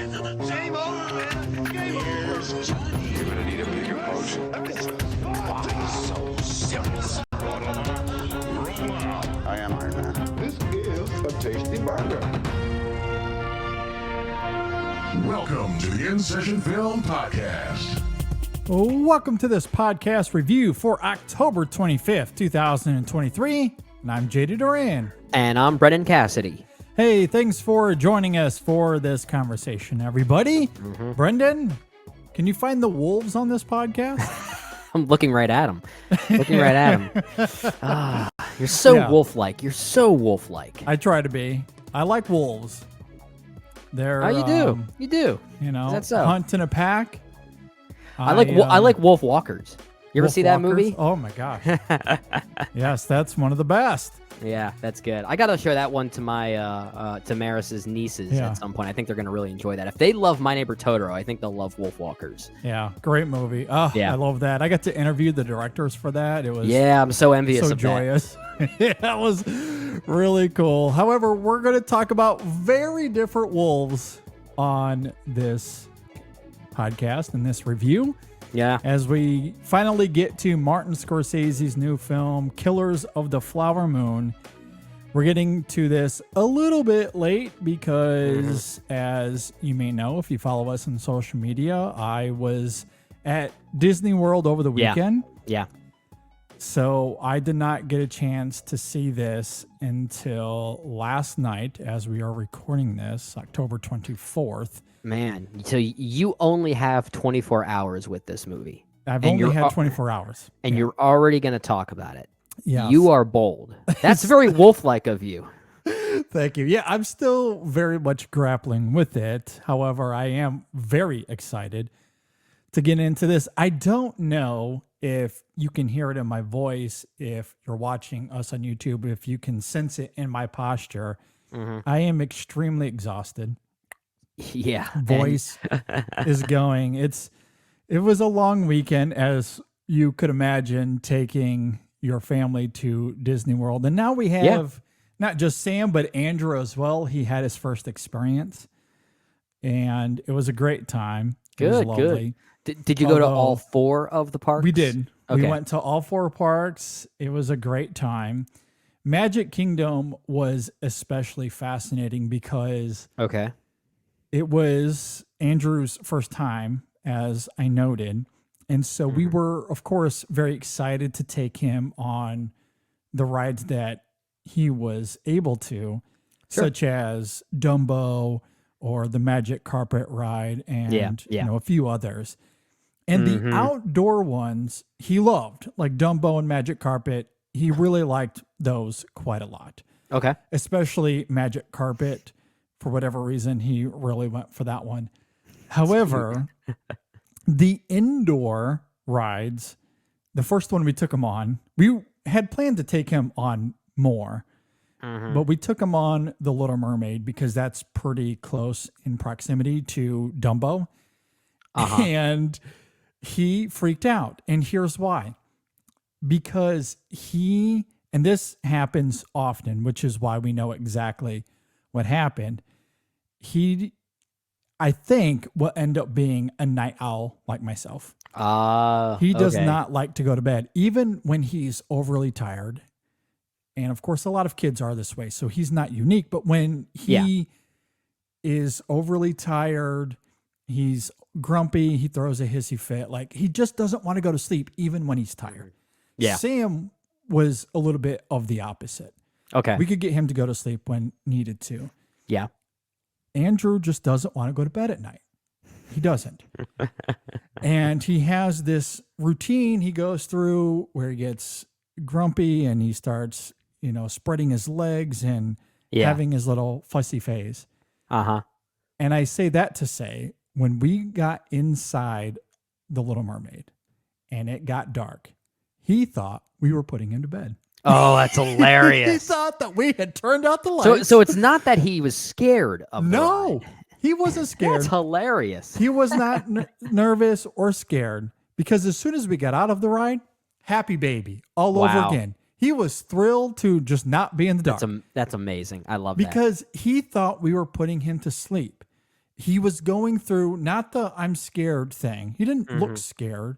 Game over, man. Game over. Johnny. You're gonna need a bigger potion. Why so serious? I am Iron Man. This is a tasty burger. Welcome to the In Session Film Podcast. Welcome to this podcast review for October 25th, 2023. And I'm JD Duran. And I'm Brennan Cassidy. Hey, thanks for joining us for this conversation, everybody. Brendan, can you find the wolves on this podcast? I'm looking right at him. You're so wolf-like. You're so wolf-like. I try to be. I like wolves. They're You do. You do. You know, Is that so? hunt in a pack. I like wolf walkers. You ever Wolf see that walkers? movie? Oh my gosh. Yes, that's one of the best. Yeah, that's good. I gotta show that one to my to Maris's nieces at some point. I think they're gonna really enjoy that. If they love My Neighbor Totoro, I think they'll love Wolf Walkers. Yeah, great movie. Oh, Yeah. I love that. I got to interview the directors for that. It was I'm so envious so of joyous. Yeah, that was really cool. However, we're going to talk about very different wolves on this podcast and this review. Yeah. As we finally get to Martin Scorsese's new film, Killers of the Flower Moon. We're getting to this a little bit late because, as you may know, if you follow us on social media, I was at Disney World over the weekend. Yeah. So I did not get a chance to see this until last night as we are recording this, October 24th. Man, so you only have 24 hours with this movie. I've And only you're had al- 24 hours. And you're already going to talk about it. Yeah. You are bold. That's very wolf-like of you. Thank you. Yeah, I'm still very much grappling with it. However, I am very excited to get into this. I don't know if you can hear it in my voice, if you're watching us on YouTube, if you can sense it in my posture. I am extremely exhausted. Yeah. Voice is going. It was a long weekend, as you could imagine, taking your family to Disney World. And now we have not just Sam, but Andrew as well. He had his first experience, and it was a great time. It was lovely. Did you go to all four of the parks? We did. Okay. We went to all four parks. It was a great time. Magic Kingdom was especially fascinating because it was Andrew's first time, as I noted. And so we were, of course, very excited to take him on the rides that he was able to, such as Dumbo or the Magic Carpet ride and you know, a few others. And the outdoor ones he loved, like Dumbo and Magic Carpet. He really liked those quite a lot. Okay. Especially Magic Carpet. For whatever reason, he really went for that one. However, the indoor rides, the first one we took him on, we had planned to take him on more, but we took him on The Little Mermaid because that's pretty close in proximity to Dumbo. And he freaked out. And here's why. Because and this happens often, which is why we know exactly what happened. I think, will end up being a night owl like myself. He does not like to go to bed, even when he's overly tired. And of course, a lot of kids are this way, so he's not unique. But when he is overly tired, he's grumpy, he throws a hissy fit. Like, he just doesn't want to go to sleep, even when he's tired. Yeah. Sam was a little bit of the opposite. Okay. We could get him to go to sleep when needed to. Yeah. Andrew just doesn't want to go to bed at night. He doesn't. And he has this routine he goes through where he gets grumpy and he starts, you know, spreading his legs and having his little fussy face. And I say that to say, when we got inside The Little Mermaid and it got dark, he thought we were putting him to bed. Oh, that's hilarious. He thought that we had turned out the lights. So it's not that he was scared of the No, ride. he wasn't scared. That's hilarious. He was not nervous or scared because as soon as we got out of the ride, happy baby all over again. He was thrilled to just not be in the dark. That's amazing. I love that. Because he thought we were putting him to sleep. he was going through not the I'm scared thing. He didn't look scared.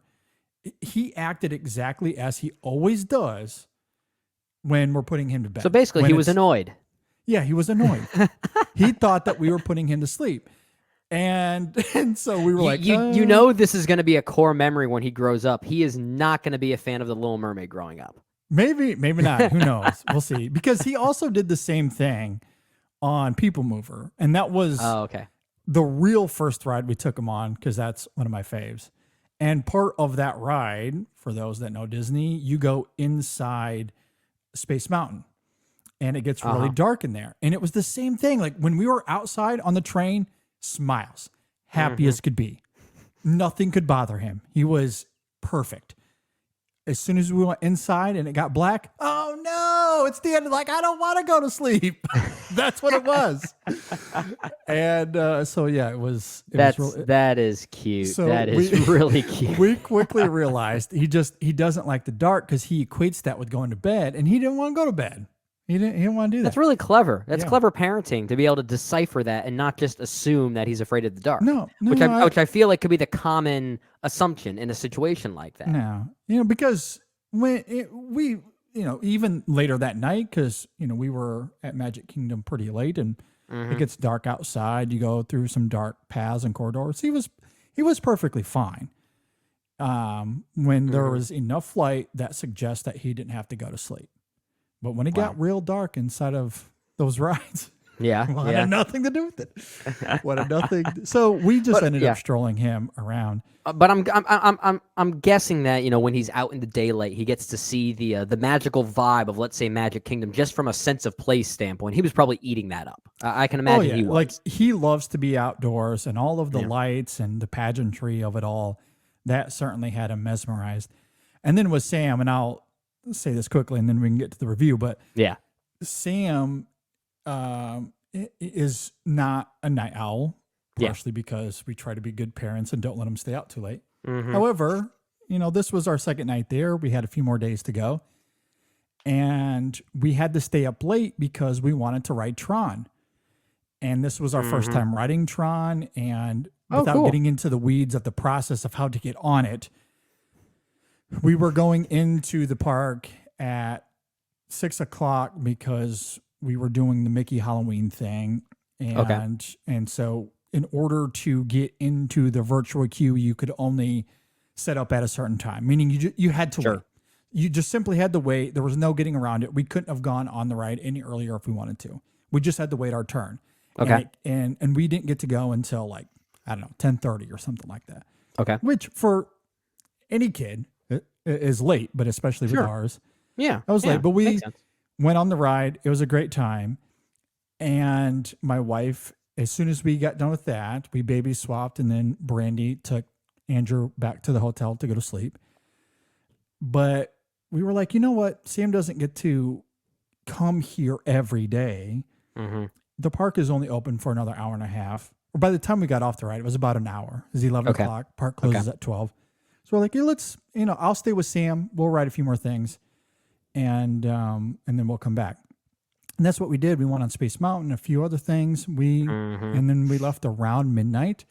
He acted exactly as he always does when we're putting him to bed. So basically, he was annoyed. Yeah, he was annoyed. He thought that we were putting him to sleep. And so we were like, you know, this is going to be a core memory when he grows up. He is not going to be a fan of The Little Mermaid growing up. Maybe not. Who knows? We'll see. Because he also did the same thing on People Mover. And that was the real first ride we took him on, because that's one of my faves. And part of that ride, for those that know Disney, you go inside Space Mountain. And it gets really dark in there. And it was the same thing. Like when we were outside on the train, smiles, happy as could be. Nothing could bother him. He was perfect. As soon as we went inside and it got black, oh no, it's the end. Like, I don't want to go to sleep. That's what it was. And so, yeah, that is cute. So that is really cute. We quickly realized he doesn't like the dark because he equates that with going to bed, and he didn't want to go to bed. He didn't want to do that. That's really clever. That's clever parenting, to be able to decipher that and not just assume that he's afraid of the dark. Which I feel like could be the common assumption in a situation like that. No, because even later that night, because we were at Magic Kingdom pretty late, and it gets dark outside. You go through some dark paths and corridors. He was perfectly fine. When there was enough light that suggests that he didn't have to go to sleep. But when it got real dark inside of those rides, it had nothing to do with it. Wanted nothing. So we just ended up strolling him around. But I'm guessing that when he's out in the daylight, he gets to see the magical vibe of, let's say, Magic Kingdom, just from a sense of place standpoint. He was probably eating that up. I can imagine he was. Like, he loves to be outdoors, and all of the lights and the pageantry of it all, that certainly had him mesmerized. And then with Sam, and I'll say this quickly and then we can get to the review, but Sam is not a night owl, partially because we try to be good parents and don't let him stay out too late. However, this was our second night there. We had a few more days to go, and we had to stay up late because we wanted to ride Tron. And this was our first time riding Tron, and without getting into the weeds of the process of how to get on it, we were going into the park at 6:00 because we were doing the Mickey Halloween thing. And so in order to get into the virtual queue, you could only set up at a certain time, meaning you had to wait. You just simply had to wait. There was no getting around it. We couldn't have gone on the ride any earlier if we wanted to. We just had to wait our turn. And we didn't get to go until 10:30 or something like that. Which for any kid is late, but especially with ours. I was late, but we went on the ride. It was a great time. And my wife, as soon as we got done with that, we baby swapped, and then Brandy took Andrew back to the hotel to go to sleep. But we were like, you know what? Sam doesn't get to come here every day. The park is only open for another hour and a half. Or by the time we got off the ride, it was about an hour. It was 11 o'clock. Park closes at 12. So we're like, let's, I'll stay with Sam. We'll ride a few more things, and then we'll come back. And that's what we did. We went on Space Mountain, a few other things. And then we left around midnight.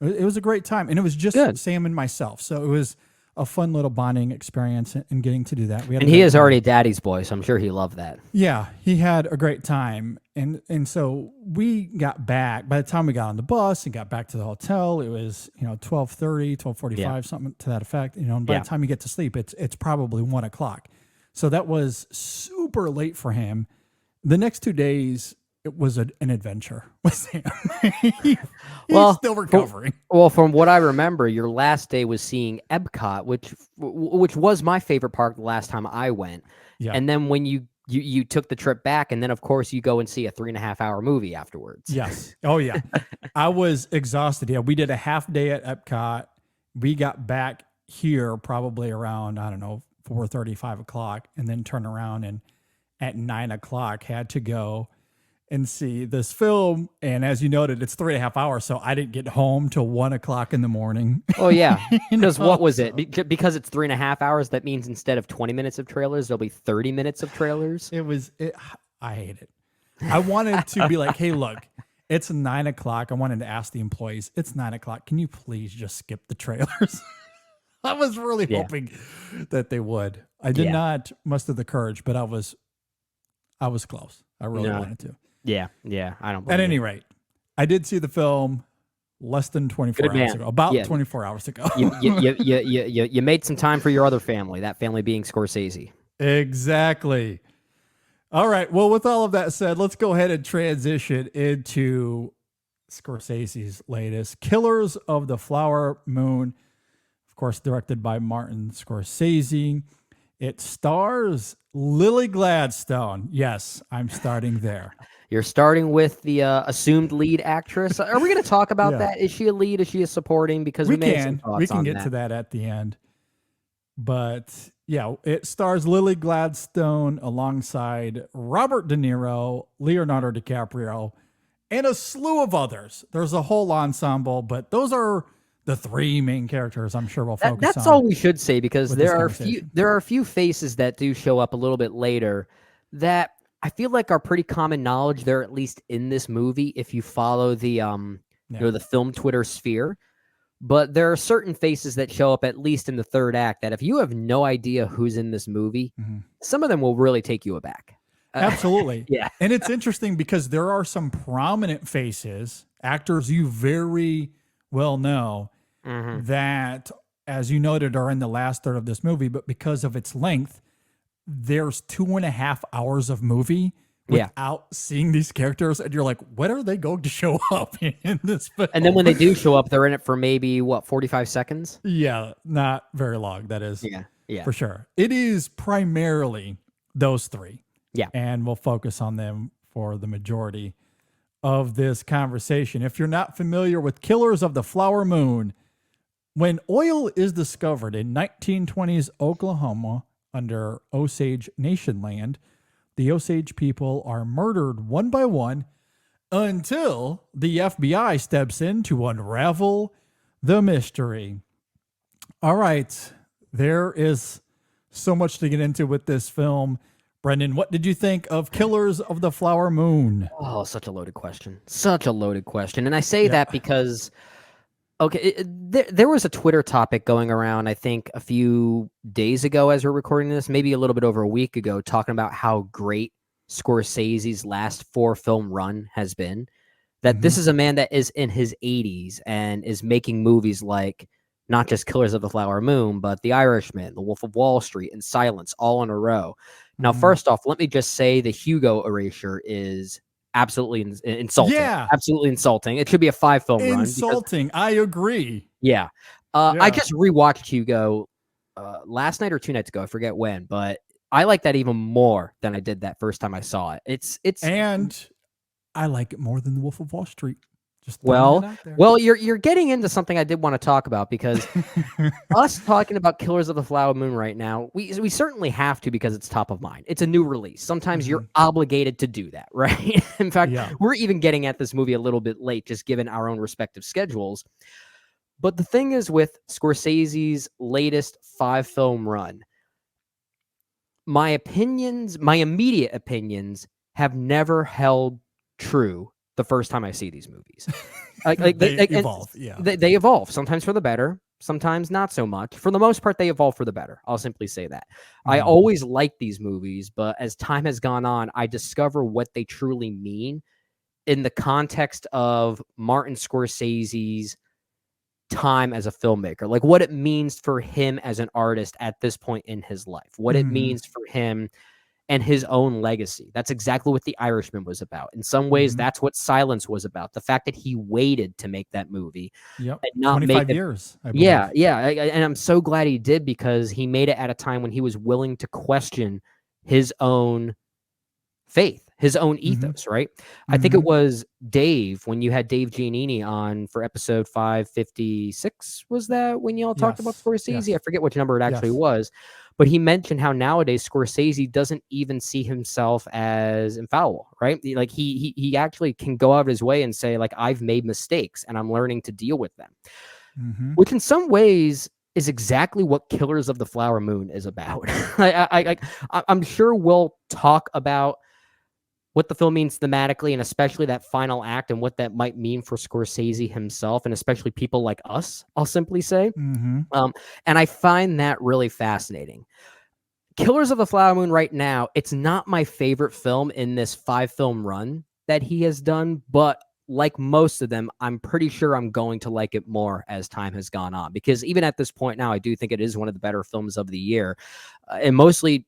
It was a great time, and it was just Sam and myself. So it was a fun little bonding experience and getting to do that. And he is already daddy's boy, so I'm sure he loved that. Yeah, he had a great time. And so we got back. By the time we got on the bus and got back to the hotel, it was 12:30, 12:45, something to that effect. And by the time you get to sleep, it's probably 1 o'clock. So that was super late for him. The next 2 days, it was an adventure with Sam. He's still recovering. From what I remember, your last day was seeing Epcot, which was my favorite park the last time I went. And then when you took the trip back, and then of course you go and see a 3.5-hour movie afterwards. Yes. Oh yeah. I was exhausted. Yeah. We did a half day at Epcot. We got back here probably around, 4:30, 5 o'clock, and then turn around and at 9 o'clock had to go and see this film. And as you noted, it's 3.5 hours. So I didn't get home till 1 o'clock in the morning. Oh yeah. Because what was it? Because it's 3.5 hours. That means instead of 20 minutes of trailers, there'll be 30 minutes of trailers. I hate it. I wanted to be like, hey, look, It's 9:00. I wanted to ask the employees, it's 9:00. Can you please just skip the trailers? I was really hoping that they would. I did not muster the courage, but I was close. I really wanted to. Yeah. I don't. At any rate, I did see the film less than 24 hours ago. About 24 hours ago. You made some time for your other family. That family being Scorsese. Exactly. All right. Well, with all of that said, let's go ahead and transition into Scorsese's latest, Killers of the Flower Moon. Of course, directed by Martin Scorsese. It stars Lily Gladstone. Yes, I'm starting there. You're starting with the assumed lead actress. Are we going to talk about that? Is she a lead? Is she a supporting? Because we can get to that at the end. But yeah, it stars Lily Gladstone alongside Robert De Niro, Leonardo DiCaprio, and a slew of others. There's a whole ensemble, but those are the three main characters I'm sure we'll focus on. That's all we should say, because there are a few faces that do show up a little bit later that I feel like are pretty common knowledge. They're at least in this movie if you follow the the film Twitter sphere. But there are certain faces that show up at least in the third act that if you have no idea who's in this movie, some of them will really take you aback. Absolutely. Yeah. And it's interesting because there are some prominent faces, actors you very well know, that, as you noted, are in the last third of this movie, but because of its length, there's 2.5 hours of movie without seeing these characters, and you're like, when are they going to show up in this film? And then when they do show up, they're in it for maybe 45 seconds? Yeah, not very long. That is, yeah, for sure. It is primarily those three. Yeah. And we'll focus on them for the majority of this conversation. If you're not familiar with Killers of the Flower Moon, when oil is discovered in 1920s Oklahoma under Osage Nation land, the Osage people are murdered one by one until the FBI steps in to unravel the mystery. All right, there is so much to get into with this film. Brendan, what did you think of Killers of the Flower Moon? Oh, such a loaded question. Such a loaded question. And I say that because, there was a Twitter topic going around, I think, a few days ago as we're recording this, maybe a little bit over a week ago, talking about how great Scorsese's last 4-film run has been. That this is a man that is in his 80s and is making movies like not just Killers of the Flower Moon, but The Irishman, The Wolf of Wall Street, and Silence all in a row. Now, first off, let me just say the Hugo erasure is absolutely insulting. Yeah. Absolutely insulting. It should be a 5-film run. Insulting. I agree. Yeah. I just rewatched Hugo last night or 2 nights ago. I forget when, but I like that even more than I did that first time I saw it. And I like it more than The Wolf of Wall Street. Well, you're getting into something I did want to talk about, because us talking about Killers of the Flower Moon right now, we certainly have to, because it's top of mind. It's a new release. Sometimes you're obligated to do that, right? In fact, we're even getting at this movie a little bit late, just given our own respective schedules. But the thing is, with Scorsese's latest 5-film run, my immediate opinions have never held true the first time I see these movies. They evolve. They evolve, sometimes for the better, sometimes not so much. For the most part, they evolve for the better. I'll simply say that. I always liked these movies, but as time has gone on, I discover what they truly mean in the context of Martin Scorsese's time as a filmmaker, like what it means for him as an artist at this point in his life, what it means for him and his own legacy. That's exactly what The Irishman was about. In some ways, that's what Silence was about. The fact that he waited to make that movie. Yep. And not 25 years. I believe. Yeah. And I'm so glad he did, because he made it at a time when he was willing to question his own faith, his own ethos, right? I think it was Dave, when you had Dave Giannini on for episode 556, was that when y'all talked about Scorsese? I forget which number it actually was. But he mentioned how nowadays Scorsese doesn't even see himself as infallible, right? Like he actually can go out of his way and say, like, I've made mistakes and I'm learning to deal with them, which in some ways is exactly what Killers of the Flower Moon is about. I'm sure we'll talk about what the film means thematically, and especially that final act and what that might mean for Scorsese himself, and especially people like us, I'll simply say. Mm-hmm. And I find that really fascinating. Killers of the Flower Moon right now, it's not my favorite film in this 5-film run that he has done, but like most of them, I'm pretty sure I'm going to like it more as time has gone on, because even at this point now, I do think it is one of the better films of the year, and mostly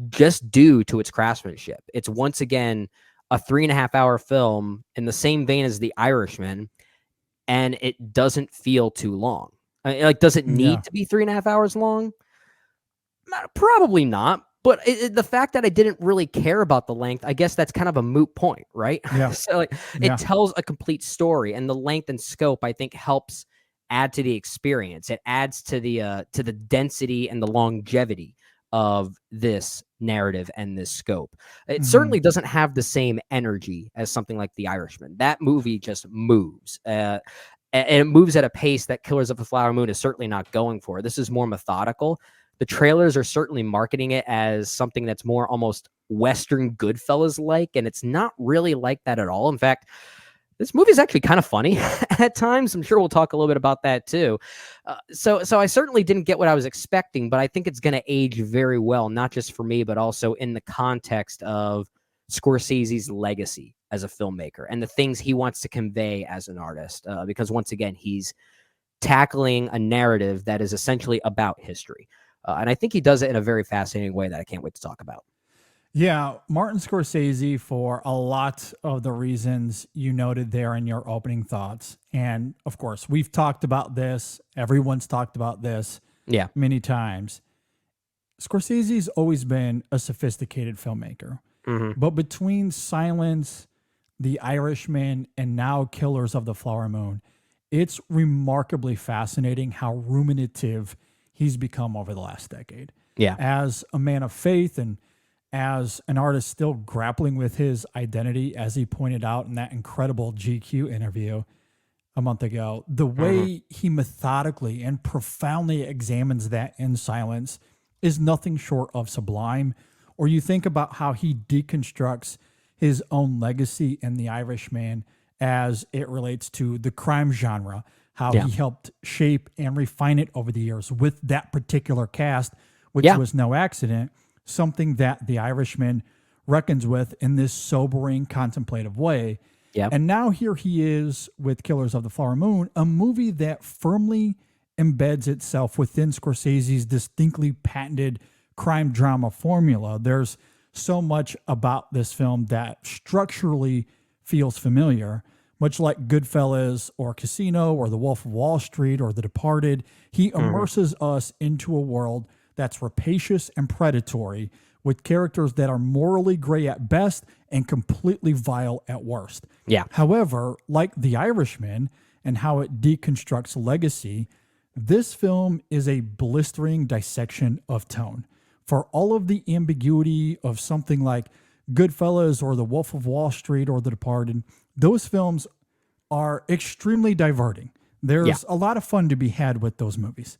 just due to its craftsmanship. It's once again a 3.5-hour film in the same vein as The Irishman, and it doesn't feel too long. Like, does it need to be 3.5 hours long? Probably not. But the fact that I didn't really care about the length, I guess that's kind of a moot point, right? Yeah. So like, it tells a complete story, and the length and scope, I think, helps add to the experience. It adds to the density and the longevity of this narrative and this scope. It certainly doesn't have the same energy as something like The Irishman. That movie just moves. And it moves at a pace that Killers of the Flower Moon is certainly not going for. This is more methodical. The trailers are certainly marketing it as something that's more almost Western Goodfellas-like, and it's not really like that at all. In fact, this movie is actually kind of funny at times. I'm sure we'll talk a little bit about that too. So I certainly didn't get what I was expecting, but I think it's going to age very well, not just for me, but also in the context of Scorsese's legacy as a filmmaker and the things he wants to convey as an artist. Because once again, he's tackling a narrative that is essentially about history. And I think he does it in a very fascinating way that I can't wait to talk about. Yeah, Martin Scorsese, for a lot of the reasons you noted there in your opening thoughts. And of course, we've talked about this. Everyone's talked about this many times. Scorsese's always been a sophisticated filmmaker. But between Silence, The Irishman, and now Killers of the Flower Moon, it's remarkably fascinating how ruminative he's become over the last decade. Yeah. As a man of faith and as an artist still grappling with his identity, as he pointed out in that incredible GQ interview a month ago, the way he methodically and profoundly examines that in Silence is nothing short of sublime. Or you think about how he deconstructs his own legacy in The Irishman as it relates to the crime genre, how he helped shape and refine it over the years with that particular cast, which was no accident. Something that The Irishman reckons with in this sobering, contemplative way. Yeah. And now here he is with Killers of the Flower Moon, a movie that firmly embeds itself within Scorsese's distinctly patented crime drama formula. There's so much about this film that structurally feels familiar, much like Goodfellas or Casino or The Wolf of Wall Street or The Departed. He immerses us into a world that's rapacious and predatory, with characters that are morally gray at best and completely vile at worst. Yeah. However, like The Irishman and how it deconstructs legacy, this film is a blistering dissection of tone. For all of the ambiguity of something like Goodfellas or The Wolf of Wall Street or The Departed, those films are extremely diverting. There's a lot of fun to be had with those movies.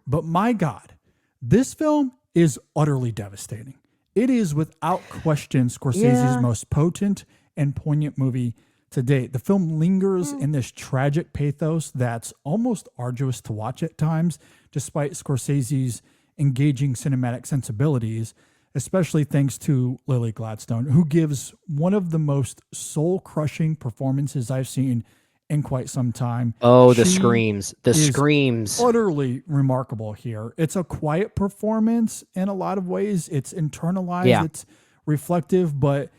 But my God, this film is utterly devastating. It is without question Scorsese's most potent and poignant movie to date. The film lingers in this tragic pathos that's almost arduous to watch at times, despite Scorsese's engaging cinematic sensibilities, especially thanks to Lily Gladstone, who gives one of the most soul-crushing performances I've seen in quite some time. Oh, the screams. The screams. Utterly remarkable here. It's a quiet performance in a lot of ways. It's internalized, it's reflective, but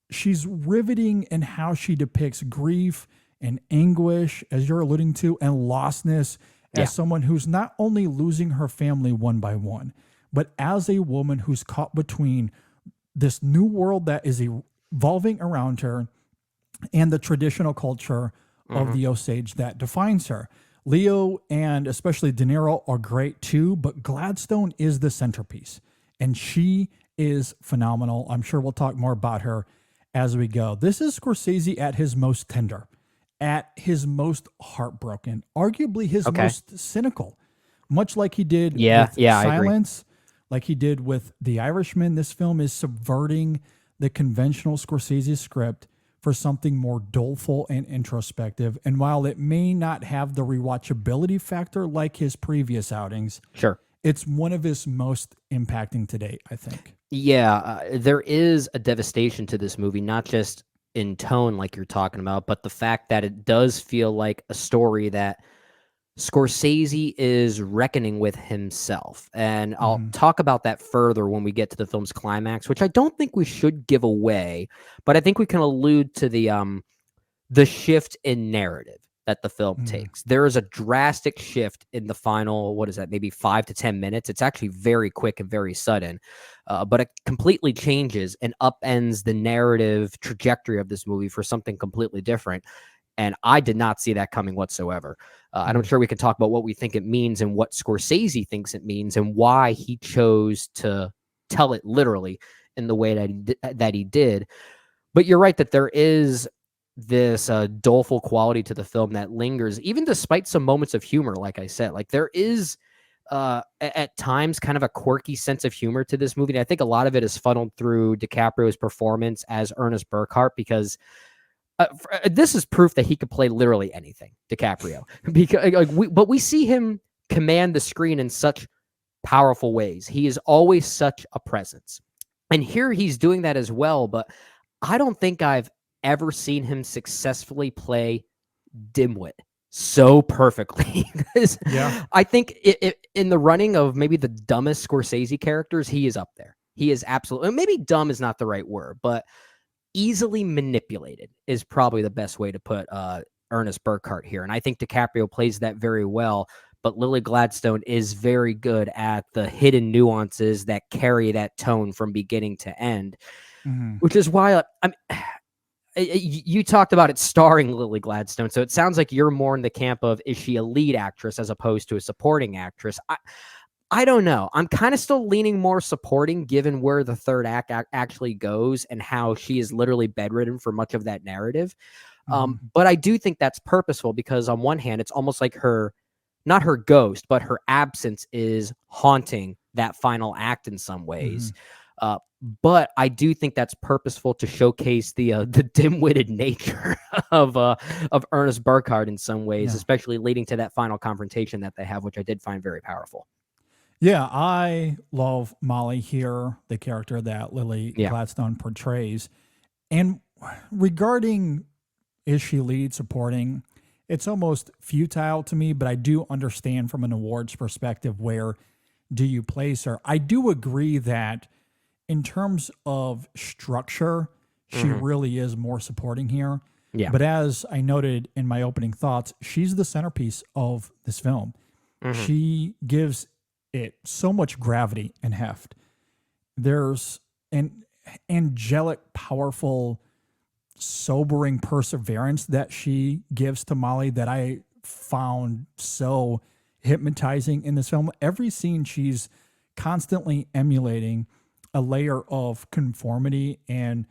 she's riveting in how she depicts grief and anguish, as you're alluding to, and lostness as someone who's not only losing her family one by one, but as a woman who's caught between this new world that is evolving around her and the traditional culture of the Osage that defines her. Leo and especially De Niro are great too, but Gladstone is the centerpiece, and she is phenomenal. I'm sure we'll talk more about her as we go. This is Scorsese at his most tender, at his most heartbroken, arguably his most cynical, much like he did with Silence, like he did with The Irishman. This film is subverting the conventional Scorsese script for something more doleful and introspective. And while it may not have the rewatchability factor like his previous outings, Sure, it's one of his most impacting to date, I think. Yeah, there is a devastation to this movie, not just in tone like you're talking about, but the fact that it does feel like a story that Scorsese is reckoning with himself. And I'll talk about that further when we get to the film's climax, which I don't think we should give away, but I think we can allude to the shift in narrative that the film takes. There is a drastic shift in the final, what is that, maybe 5 to 10 minutes. It's actually very quick and very sudden, but it completely changes and upends the narrative trajectory of this movie for something completely different. And I did not see that coming whatsoever. And I'm sure we can talk about what we think it means and what Scorsese thinks it means and why he chose to tell it literally in the way that he did. But you're right that there is this doleful quality to the film that lingers, even despite some moments of humor. Like I said, like there is at times kind of a quirky sense of humor to this movie. And I think a lot of it is funneled through DiCaprio's performance as Ernest Burkhart, because this is proof that he could play literally anything, DiCaprio, because but we see him command the screen in such powerful ways. He is always such a presence. And here he's doing that as well, but I don't think I've ever seen him successfully play dimwit so perfectly. Yeah. I think in the running of maybe the dumbest Scorsese characters, he is up there. He is absolutely, maybe dumb is not the right word, but easily manipulated is probably the best way to put Ernest Burkhart here. And I think DiCaprio plays that very well, but Lily Gladstone is very good at the hidden nuances that carry that tone from beginning to end, which is why you talked about it starring Lily Gladstone. So it sounds like you're more in the camp of, is she a lead actress as opposed to a supporting actress? I don't know. I'm kind of still leaning more supporting, given where the third act actually goes and how she is literally bedridden for much of that narrative. But I do think that's purposeful, because on one hand, it's almost like not her ghost, but her absence is haunting that final act in some ways. But I do think that's purposeful to showcase the dim-witted nature of Ernest Burkhart in some ways, especially leading to that final confrontation that they have, which I did find very powerful. Yeah, I love Molly here, the character that Lily Gladstone portrays. And regarding, is she lead, supporting, it's almost futile to me, but I do understand from an awards perspective, where do you place her? I do agree that in terms of structure, she really is more supporting here. Yeah. But as I noted in my opening thoughts, she's the centerpiece of this film. She gives it so much gravity and heft. There's an angelic, powerful, sobering perseverance that she gives to Molly that I found so hypnotizing in this film. Every scene, she's constantly emulating a layer of conformity and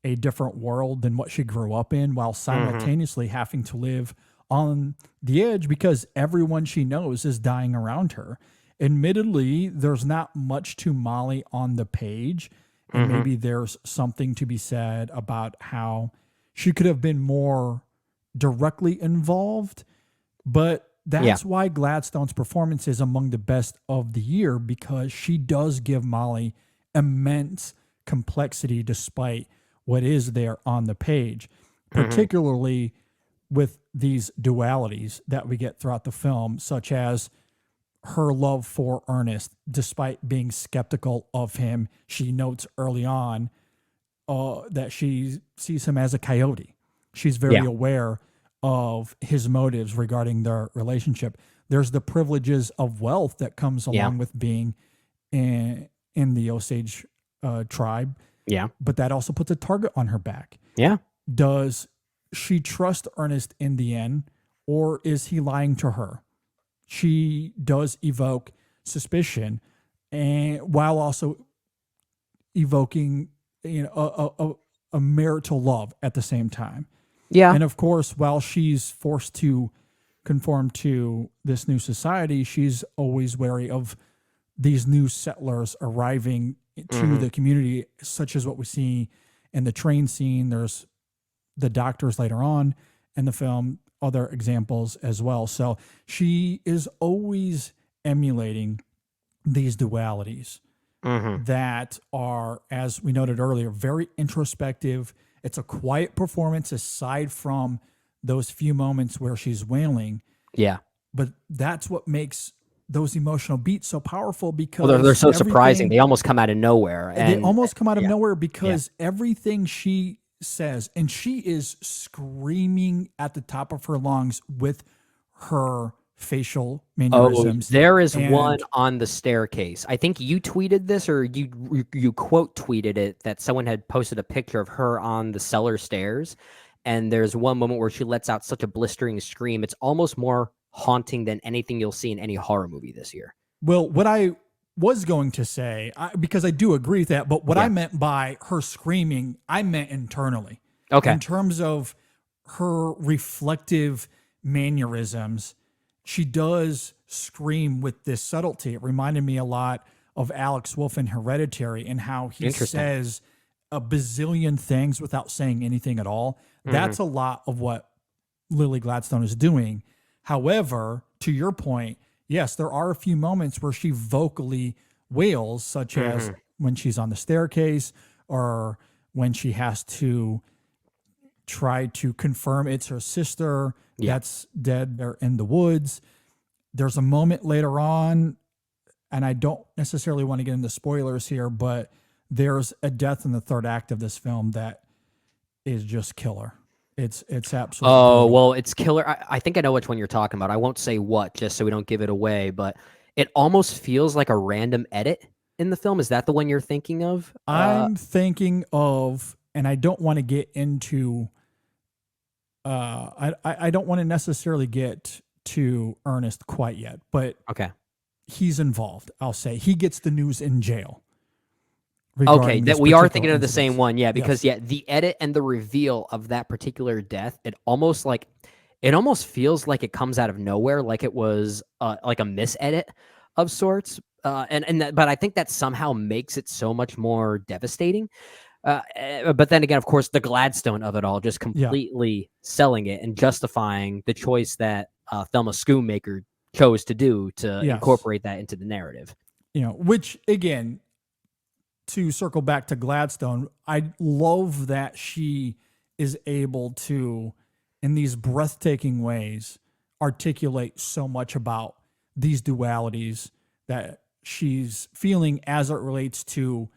a different world than what she grew up in, while simultaneously having to live on the edge because everyone she knows is dying around her. Admittedly, there's not much to Molly on the page, and maybe there's something to be said about how she could have been more directly involved, but that's why Gladstone's performance is among the best of the year, because she does give Molly immense complexity despite what is there on the page, particularly with these dualities that we get throughout the film, such as her love for Ernest, despite being skeptical of him. She notes early on that she sees him as a coyote. She's very aware of his motives regarding their relationship. There's the privileges of wealth that comes along with being in the Osage tribe. Yeah. But that also puts a target on her back. Yeah. Does she trust Ernest in the end, or is he lying to her? She does evoke suspicion, and while also evoking, a marital love at the same time. Yeah. And of course, while she's forced to conform to this new society, she's always wary of these new settlers arriving to the community, such as what we see in the train scene. There's the doctors later on in the film, other examples as well. So she is always emulating these dualities that are, as we noted earlier, very introspective. It's a quiet performance aside from those few moments where she's wailing. Yeah. But that's what makes those emotional beats so powerful, because they're so surprising. They almost come out of nowhere. They almost come out of nowhere because everything she says, and she is screaming at the top of her lungs with her facial mannerisms. There is one on the staircase. I think you tweeted this, or you quote tweeted it, that someone had posted a picture of her on the cellar stairs. And there's one moment where she lets out such a blistering scream. It's almost more haunting than anything you'll see in any horror movie this year. Well, what I was going to say, because I do agree with that, but what I meant by her screaming, I meant internally. Okay. In terms of her reflective mannerisms, she does scream with this subtlety. It reminded me a lot of Alex Wolff in Hereditary, and how he says a bazillion things without saying anything at all. That's a lot of what Lily Gladstone is doing. However, to your point, yes, there are a few moments where she vocally wails, such as when she's on the staircase, or when she has to try to confirm it's her sister that's dead there in the woods. There's a moment later on, and I don't necessarily want to get into spoilers here, but there's a death in the third act of this film that is just killer. It's absolutely brutal. Well, it's killer. I think I know which one you're talking about. I won't say what, just so we don't give it away, but it almost feels like a random edit in the film. Is that the one you're thinking of? I'm thinking of, and I don't want to get into, I don't want to necessarily get to Ernest quite yet, but he's involved. I'll say he gets the news in jail. Okay, that we are thinking of the same one, because the edit and the reveal of that particular death, it almost feels like it comes out of nowhere, like it was like a mis-edit of sorts, but I think that somehow makes it so much more devastating. But then again, of course, the Gladstone of it all, just completely selling it and justifying the choice that Thelma Schoonmaker chose to do to incorporate that into the narrative. Which again, to circle back to Gladstone, I love that she is able to, in these breathtaking ways, articulate so much about these dualities that she's feeling as it relates to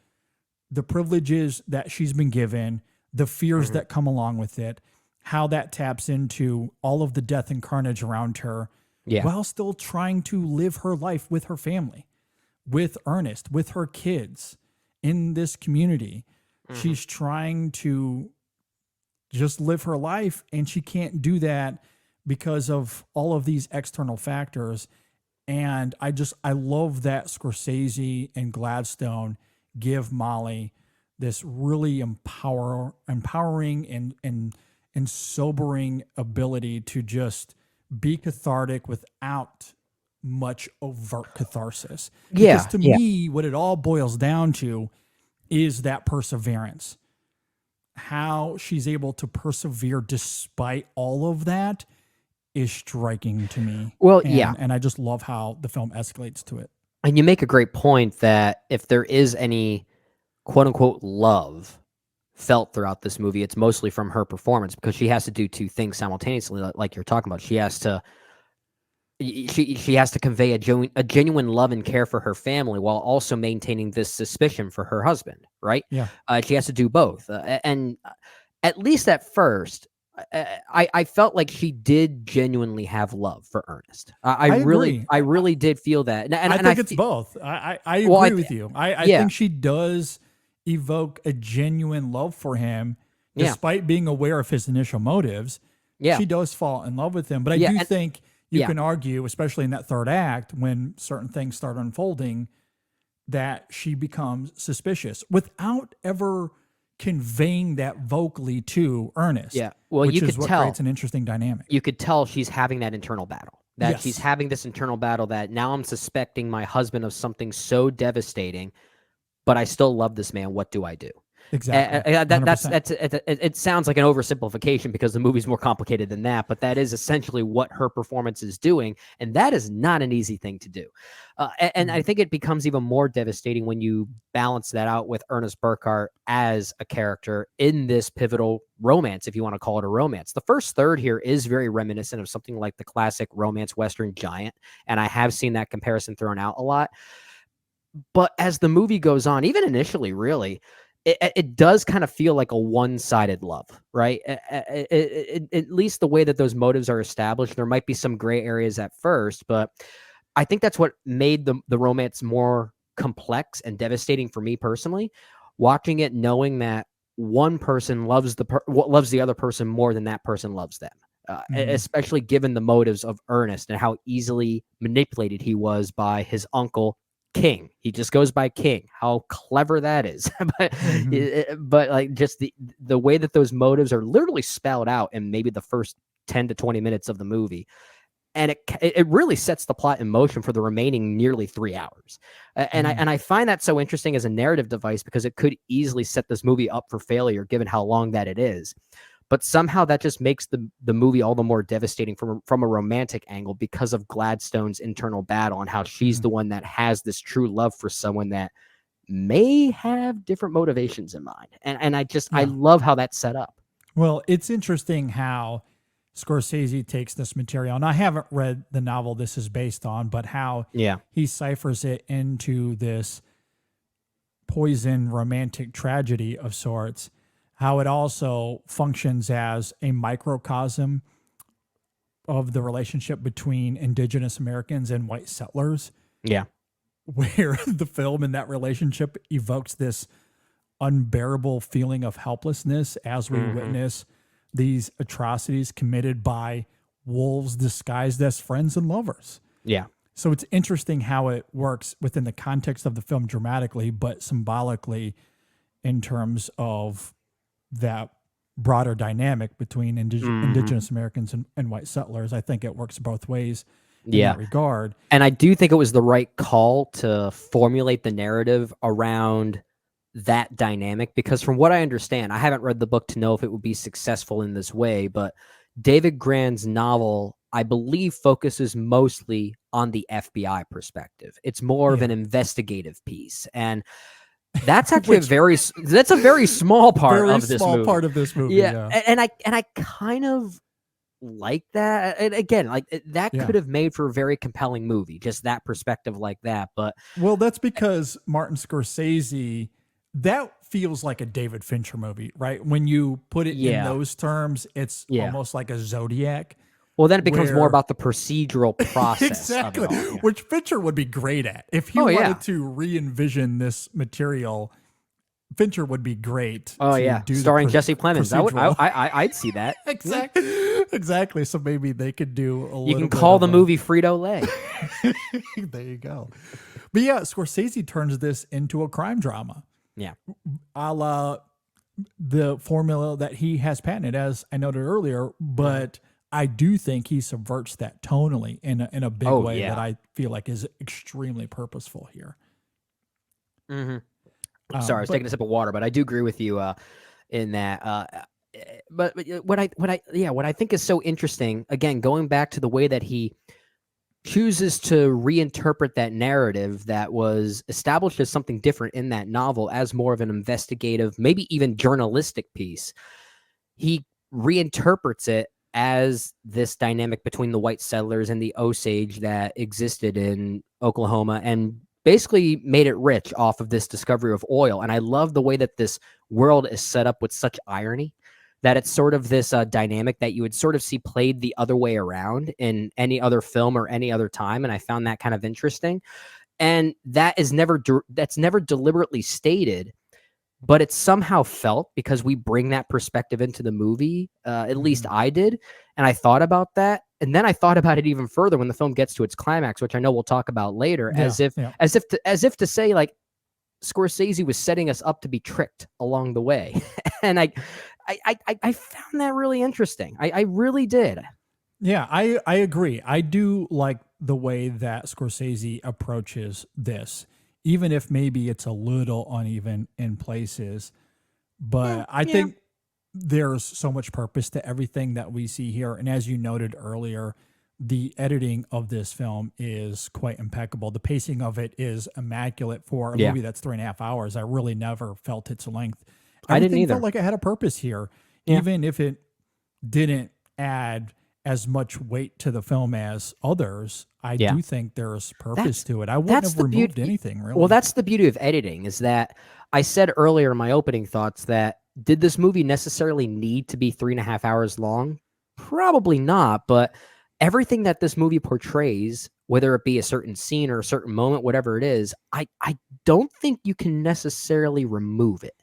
the privileges that she's been given, the fears that come along with it, how that taps into all of the death and carnage around her, while still trying to live her life with her family, with Ernest, with her kids. In this community, she's trying to just live her life, and she can't do that because of all of these external factors. And I love that Scorsese and Gladstone give Molly this really empowering and sobering ability to just be cathartic without much overt catharsis. Because to me, what it all boils down to is that perseverance. How she's able to persevere despite all of that is striking to me. Well, and I just love how the film escalates to it. And you make a great point that if there is any quote unquote love felt throughout this movie, it's mostly from her performance, because she has to do two things simultaneously, like you're talking about. She has to convey a genuine love and care for her family while also maintaining this suspicion for her husband, right? Yeah. She has to do both. And at least at first, I felt like she did genuinely have love for Ernest. I really did feel that. And I think it's both. I agree with you. I think she does evoke a genuine love for him, despite being aware of his initial motives. She does fall in love with him. But I do think you can argue, especially in that third act, when certain things start unfolding, that she becomes suspicious without ever conveying that vocally to Ernest. Yeah. Well, which you is could what tell. creates an interesting dynamic. You could tell she's having that internal battle. That she's having this internal battle that now I'm suspecting my husband of something so devastating, but I still love this man. What do I do? Exactly. It sounds like an oversimplification because the movie's more complicated than that, but that is essentially what her performance is doing, and that is not an easy thing to do. And I think it becomes even more devastating when you balance that out with Ernest Burkhart as a character in this pivotal romance, if you want to call it a romance. The first third here is very reminiscent of something like the classic romance Western Giant, and I have seen that comparison thrown out a lot. But as the movie goes on, even initially, really, it does kind of feel like a one-sided love, right? At least the way that those motives are established, there might be some gray areas at first, but I think that's what made the romance more complex and devastating for me personally. Watching it, knowing that one person loves the other person more than that person loves them, especially given the motives of Ernest and how easily manipulated he was by his uncle King. He just goes by King. How clever that is. but like just the way that those motives are literally spelled out in maybe the first 10 to 20 minutes of the movie. And it really sets the plot in motion for the remaining nearly 3 hours. And I find that so interesting as a narrative device because it could easily set this movie up for failure given how long that it is. But somehow that just makes the movie all the more devastating from a romantic angle because of Gladstone's internal battle and how she's the one that has this true love for someone that may have different motivations in mind. And I love how that's set up. Well, it's interesting how Scorsese takes this material, and I haven't read the novel this is based on, but how he ciphers it into this poison romantic tragedy of sorts, how it also functions as a microcosm of the relationship between indigenous Americans and white settlers. Yeah. Where the film in that relationship evokes this unbearable feeling of helplessness as we witness these atrocities committed by wolves disguised as friends and lovers. Yeah. So it's interesting how it works within the context of the film dramatically, but symbolically in terms of that broader dynamic between indigenous Americans and white settlers. I think it works both ways in that regard. And I do think it was the right call to formulate the narrative around that dynamic, because from what I understand, I haven't read the book to know if it would be successful in this way, but David Grann's novel, I believe, focuses mostly on the FBI perspective. It's more of an investigative piece. And that's actually that's a very small part of this movie. Part of this movie. Yeah. And I kind of like that. And again, like that could have made for a very compelling movie, just that perspective like that. But that's because Martin Scorsese, that feels like a David Fincher movie, right? When you put it in those terms, it's almost like a Zodiac. Well, then it becomes more about the procedural process. Exactly. Of it all, which Fincher would be great at. If he wanted to re-envision this material, Fincher would be great. Starring Jesse Plemons. I'd see that. Exactly. So maybe they could do a little. You can call the movie Frito-Lay. There you go. But yeah, Scorsese turns this into a crime drama. Yeah. A la the formula that he has patented, as I noted earlier, but I do think he subverts that tonally in a big way that I feel like is extremely purposeful here. Sorry, I was taking a sip of water, but I do agree with you in that. But what I think is so interesting, again, going back to the way that he chooses to reinterpret that narrative that was established as something different in that novel as more of an investigative, maybe even journalistic piece. He reinterprets it as this dynamic between the white settlers and the Osage that existed in Oklahoma, and basically made it rich off of this discovery of oil. And I love the way that this world is set up with such irony, that it's sort of this dynamic that you would sort of see played the other way around in any other film or any other time. And I found that kind of interesting. And that's never deliberately stated, but it's somehow felt because we bring that perspective into the movie. At least I did. And I thought about that. And then I thought about it even further when the film gets to its climax, which I know we'll talk about later, as if to say, like, Scorsese was setting us up to be tricked along the way. And I found that really interesting. I really did. Yeah, I agree. I do like the way that Scorsese approaches this, even if maybe it's a little uneven in places. But I think there's so much purpose to everything that we see here. And as you noted earlier, the editing of this film is quite impeccable. The pacing of it is immaculate for a movie that's 3.5 hours. I really never felt its length. I didn't either. Felt like it had a purpose here, even if it didn't add as much weight to the film as others. I do think there's purpose to it. I wouldn't have removed anything, really. Well, that's the beauty of editing, is that I said earlier in my opening thoughts that did this movie necessarily need to be 3.5 hours long? Probably not, but everything that this movie portrays, whether it be a certain scene or a certain moment, whatever it is, I don't think you can necessarily remove it.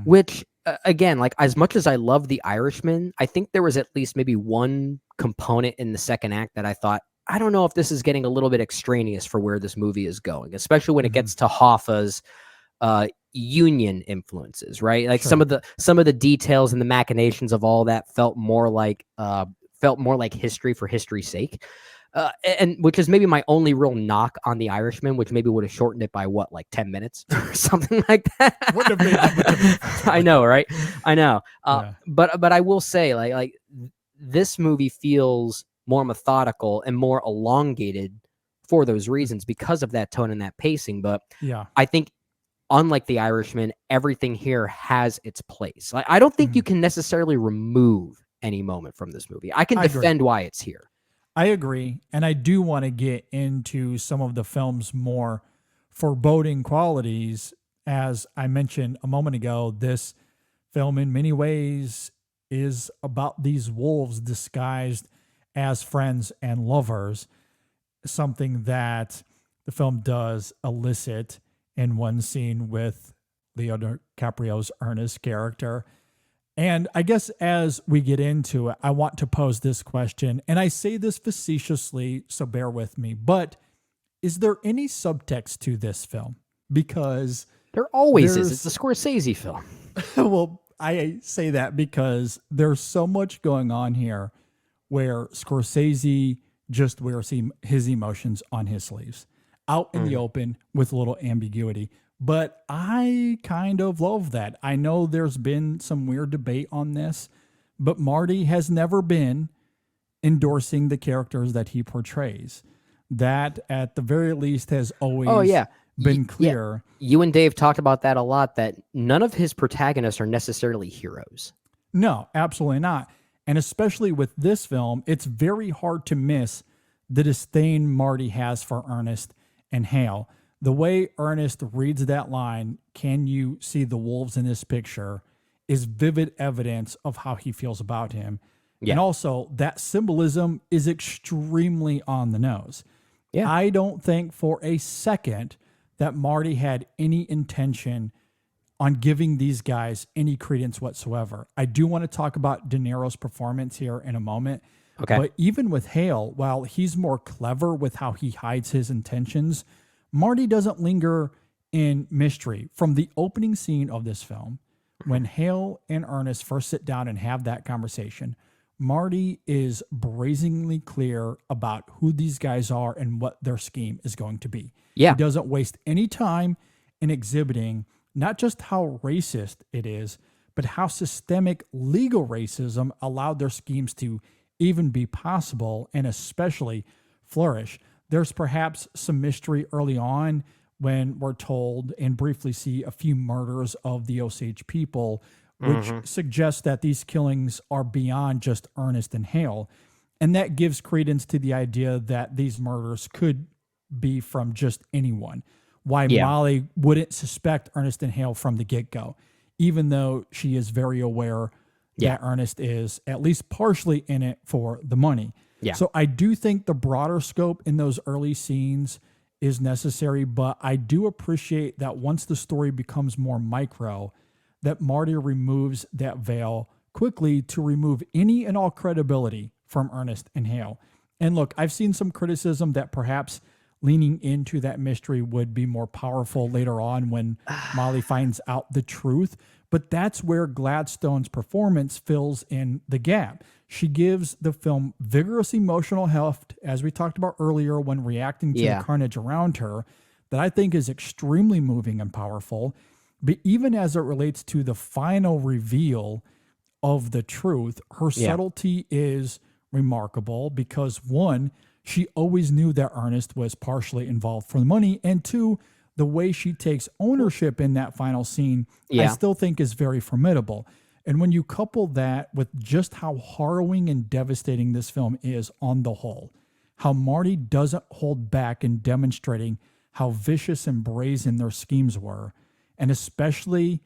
Which, again, like, as much as I love The Irishman, I think there was at least maybe one component in the second act that I thought, I don't know if this is getting a little bit extraneous for where this movie is going, especially when it gets to Hoffa's union influences, right? Like some of the details and the machinations of all that felt more like history for history's sake. And which is maybe my only real knock on The Irishman, which maybe would have shortened it by 10 minutes or something like that. Wouldn't have made that much of a difference. I know, right? I know. But I will say, like this movie feels more methodical and more elongated for those reasons, because of that tone and that pacing. But I think, unlike The Irishman, everything here has its place. Like, I don't think you can necessarily remove any moment from this movie. I can defend why it's here. I agree. And I do want to get into some of the film's more foreboding qualities. As I mentioned a moment ago, this film in many ways is about these wolves disguised as friends and lovers, something that the film does elicit in one scene with Leonardo DiCaprio's Ernest character. And I guess as we get into it, I want to pose this question, and I say this facetiously, so bear with me, but is there any subtext to this film? Because there always is. It's a Scorsese film. Well, I say that because there's so much going on here where Scorsese just wears his emotions on his sleeves, out in the open with a little ambiguity. But I kind of love that. I know there's been some weird debate on this, but Marty has never been endorsing the characters that he portrays. That, at the very least, has always been clear. Yeah. You and Dave talked about that a lot, that none of his protagonists are necessarily heroes. No, absolutely not. And especially with this film, it's very hard to miss the disdain Marty has for Ernest and Hale. The way Ernest reads that line, "Can you see the wolves in this picture?" is vivid evidence of how he feels about him. Yeah. And also, that symbolism is extremely on the nose. Yeah. I don't think for a second that Marty had any intention on giving these guys any credence whatsoever. I do want to talk about De Niro's performance here in a moment. Okay. But even with Hale, while he's more clever with how he hides his intentions, Marty doesn't linger in mystery. From the opening scene of this film, when Hale and Ernest first sit down and have that conversation, Marty is brazenly clear about who these guys are and what their scheme is going to be. Yeah. He doesn't waste any time in exhibiting not just how racist it is, but how systemic legal racism allowed their schemes to even be possible and especially flourish. There's perhaps some mystery early on when we're told and briefly see a few murders of the Osage people, which suggests that these killings are beyond just Ernest and Hale. And that gives credence to the idea that these murders could be from just anyone. Why Molly wouldn't suspect Ernest and Hale from the get-go, even though she is very aware that Ernest is at least partially in it for the money. Yeah. So I do think the broader scope in those early scenes is necessary, but I do appreciate that once the story becomes more micro, that Marty removes that veil quickly to remove any and all credibility from Ernest and Hale. And look, I've seen some criticism that perhaps leaning into that mystery would be more powerful later on when Molly finds out the truth. But that's where Gladstone's performance fills in the gap. She gives the film vigorous emotional heft, as we talked about earlier, when reacting to the carnage around her, that I think is extremely moving and powerful. But even as it relates to the final reveal of the truth, her subtlety is remarkable because one, she always knew that Ernest was partially involved for the money, and two, the way she takes ownership in that final scene, I still think is very formidable. And when you couple that with just how harrowing and devastating this film is on the whole, how Marty doesn't hold back in demonstrating how vicious and brazen their schemes were, and especially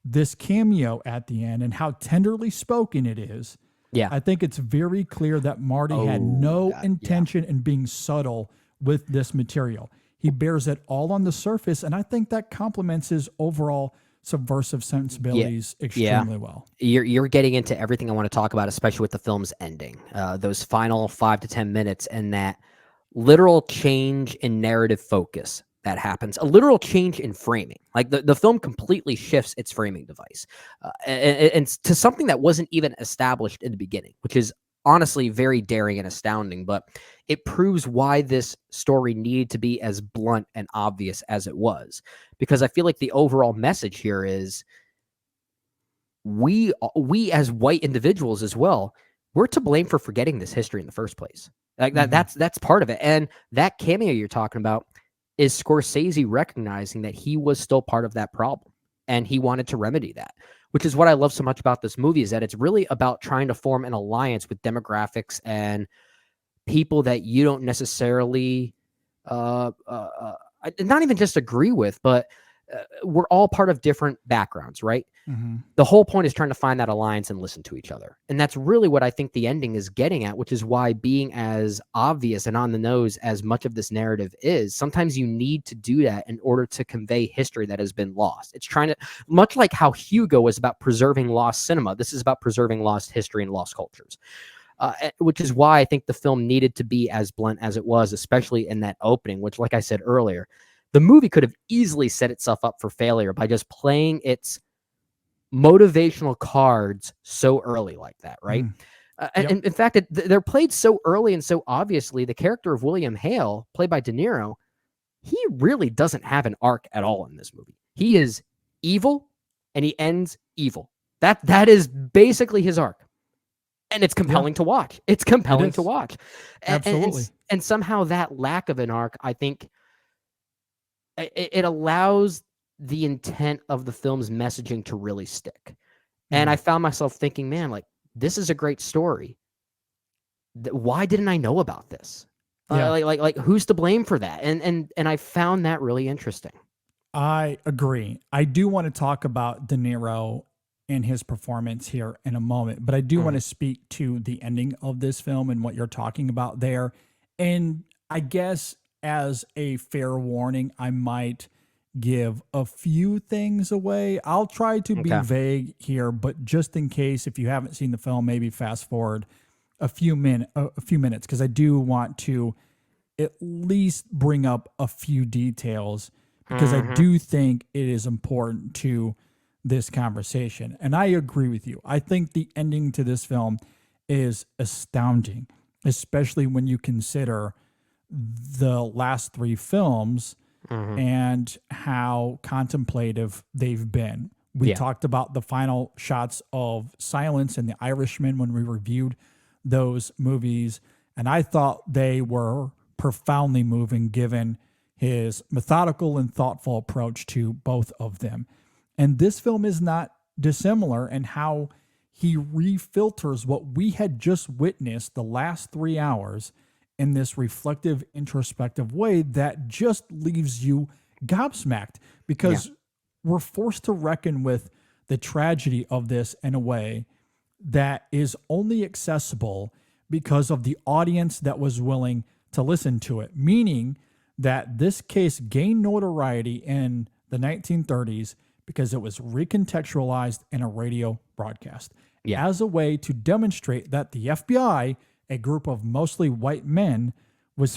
this cameo at the end and how tenderly spoken it is, I think it's very clear that Marty had no intention in being subtle with this material. He bears it all on the surface, and I think that complements his overall subversive sensibilities extremely well. You're getting into everything I want to talk about, especially with the film's ending. Those final 5 to 10 minutes and that literal change in narrative focus that happens, a literal change in framing. Like the film completely shifts its framing device and to something that wasn't even established in the beginning, which is honestly very daring and astounding, but it proves why this story needed to be as blunt and obvious as it was. Because I feel like the overall message here is we as white individuals as well, we're to blame for forgetting this history in the first place. Like that's part of it. And that cameo you're talking about is Scorsese recognizing that he was still part of that problem and he wanted to remedy that, which is what I love so much about this movie, is that it's really about trying to form an alliance with demographics and people that you don't necessarily not even just agree with, but we're all part of different backgrounds, right? The whole point is trying to find that alliance and listen to each other. And that's really what I think the ending is getting at, which is why being as obvious and on the nose as much of this narrative is, sometimes you need to do that in order to convey history that has been lost. It's trying to, much like how Hugo was about preserving lost cinema, this is about preserving lost history and lost cultures. Which is why I think the film needed to be as blunt as it was, especially in that opening, which, like I said earlier, the movie could have easily set itself up for failure by just playing its motivational cards so early like that, right? And in fact, they're played so early and so obviously. The character of William Hale, played by De Niro, he really doesn't have an arc at all in this movie. He is evil, and he ends evil. That is basically his arc. And it's compelling to watch. It's compelling to watch. Absolutely. And somehow that lack of an arc, I think, it allows the intent of the film's messaging to really stick. And I found myself thinking, man, like, this is a great story. Why didn't I know about this? Like who's to blame for that? And I found that really interesting. I agree. I do want to talk about De Niro and his performance here in a moment, but I do want to speak to the ending of this film and what you're talking about there. And I guess as a fair warning, I might give a few things away. I'll try to be vague here, but just in case, if you haven't seen the film, maybe fast forward a few minutes, because I do want to at least bring up a few details, because I do think it is important to this conversation. And I agree with you. I think the ending to this film is astounding, especially when you consider the last three films and how contemplative they've been. We talked about the final shots of silence in The Irishman when we reviewed those movies, and I thought they were profoundly moving given his methodical and thoughtful approach to both of them. And this film is not dissimilar in how he refilters what we had just witnessed the last 3 hours in this reflective, introspective way that just leaves you gobsmacked, because we're forced to reckon with the tragedy of this in a way that is only accessible because of the audience that was willing to listen to it. Meaning that this case gained notoriety in the 1930s because it was recontextualized in a radio broadcast as a way to demonstrate that the FBI, a group of mostly white men, was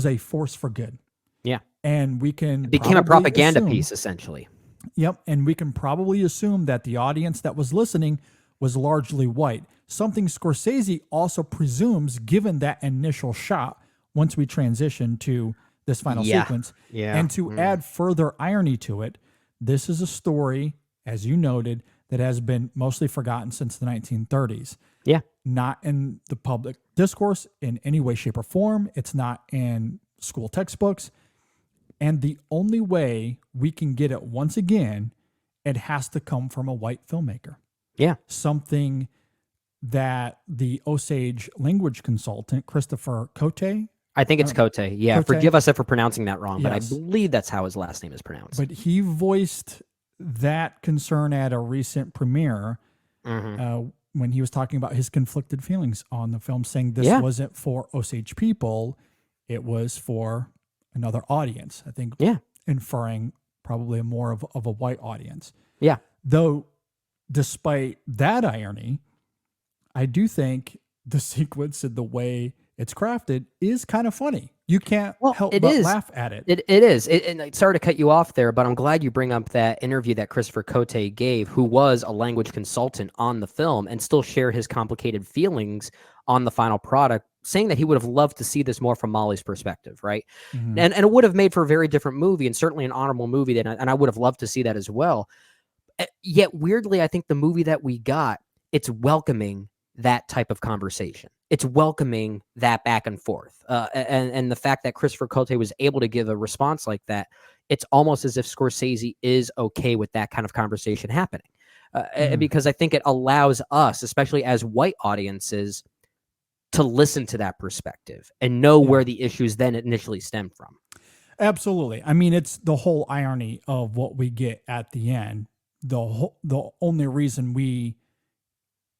a force for good. Yeah. And we can... It became a propaganda piece, essentially. Yep. And we can probably assume that the audience that was listening was largely white. Something Scorsese also presumes, given that initial shot, once we transition to this final sequence. And to add further irony to it, this is a story, as you noted, that has been mostly forgotten since the 1930s. Yeah. Not in the public discourse in any way, shape, or form. It's not in school textbooks. And the only way we can get it once again, it has to come from a white filmmaker. Yeah. Something that the Osage language consultant, Christopher Cote. I think it's Cote. Yeah. Cote. Forgive us if we're pronouncing that wrong, but I Yes. believe that's how his last name is pronounced. But he voiced that concern at a recent premiere when he was talking about his conflicted feelings on the film, saying this wasn't for Osage people, it was for another audience. I think inferring probably more of a white audience. Yeah. Though, despite that irony, I do think the sequence and the way it's crafted is kind of funny. You can't help but laugh at it. It is. And sorry to cut you off there, but I'm glad you bring up that interview that Christopher Cote gave, who was a language consultant on the film and still shared his complicated feelings on the final product, saying that he would have loved to see this more from Molly's perspective, right? Mm-hmm. And it would have made for a very different movie, and certainly an honorable movie, and I would have loved to see that as well. Yet, weirdly, I think the movie that we got, it's welcoming that type of conversation. It's welcoming that back and forth. And the fact that Christopher Cote was able to give a response like that, it's almost as if Scorsese is okay with that kind of conversation happening. Because I think it allows us, especially as white audiences, to listen to that perspective and know where the issues then initially stem from. Absolutely. I mean, it's the whole irony of what we get at the end. The only reason we,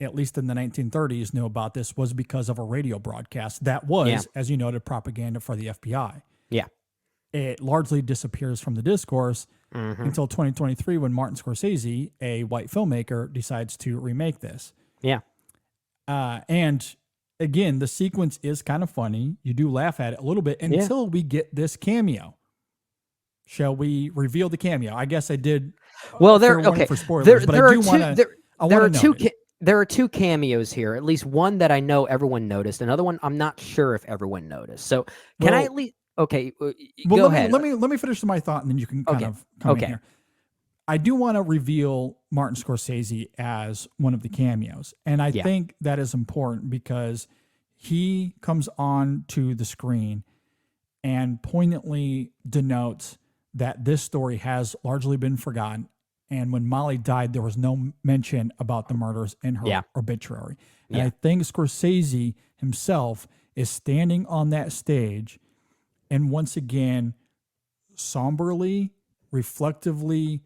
at least in the 1930s, knew about this was because of a radio broadcast that was, as you noted, propaganda for the FBI. Yeah. It largely disappears from the discourse until 2023 when Martin Scorsese, a white filmmaker, decides to remake this. Yeah. And again, the sequence is kind of funny. You do laugh at it a little bit until we get this cameo. Shall we reveal the cameo? I guess I did. Well, there for spoilers, but I do want to. There are two cameos here. At least one that I know everyone noticed. Another one I'm not sure if everyone noticed. So can I at least? Okay, go ahead. Let me finish my thought, and then you can kind of come in here. I do want to reveal Martin Scorsese as one of the cameos, and I think that is important because he comes on to the screen and poignantly denotes that this story has largely been forgotten. And when Molly died, there was no mention about the murders in her obituary. And I think Scorsese himself is standing on that stage and once again, somberly, reflectively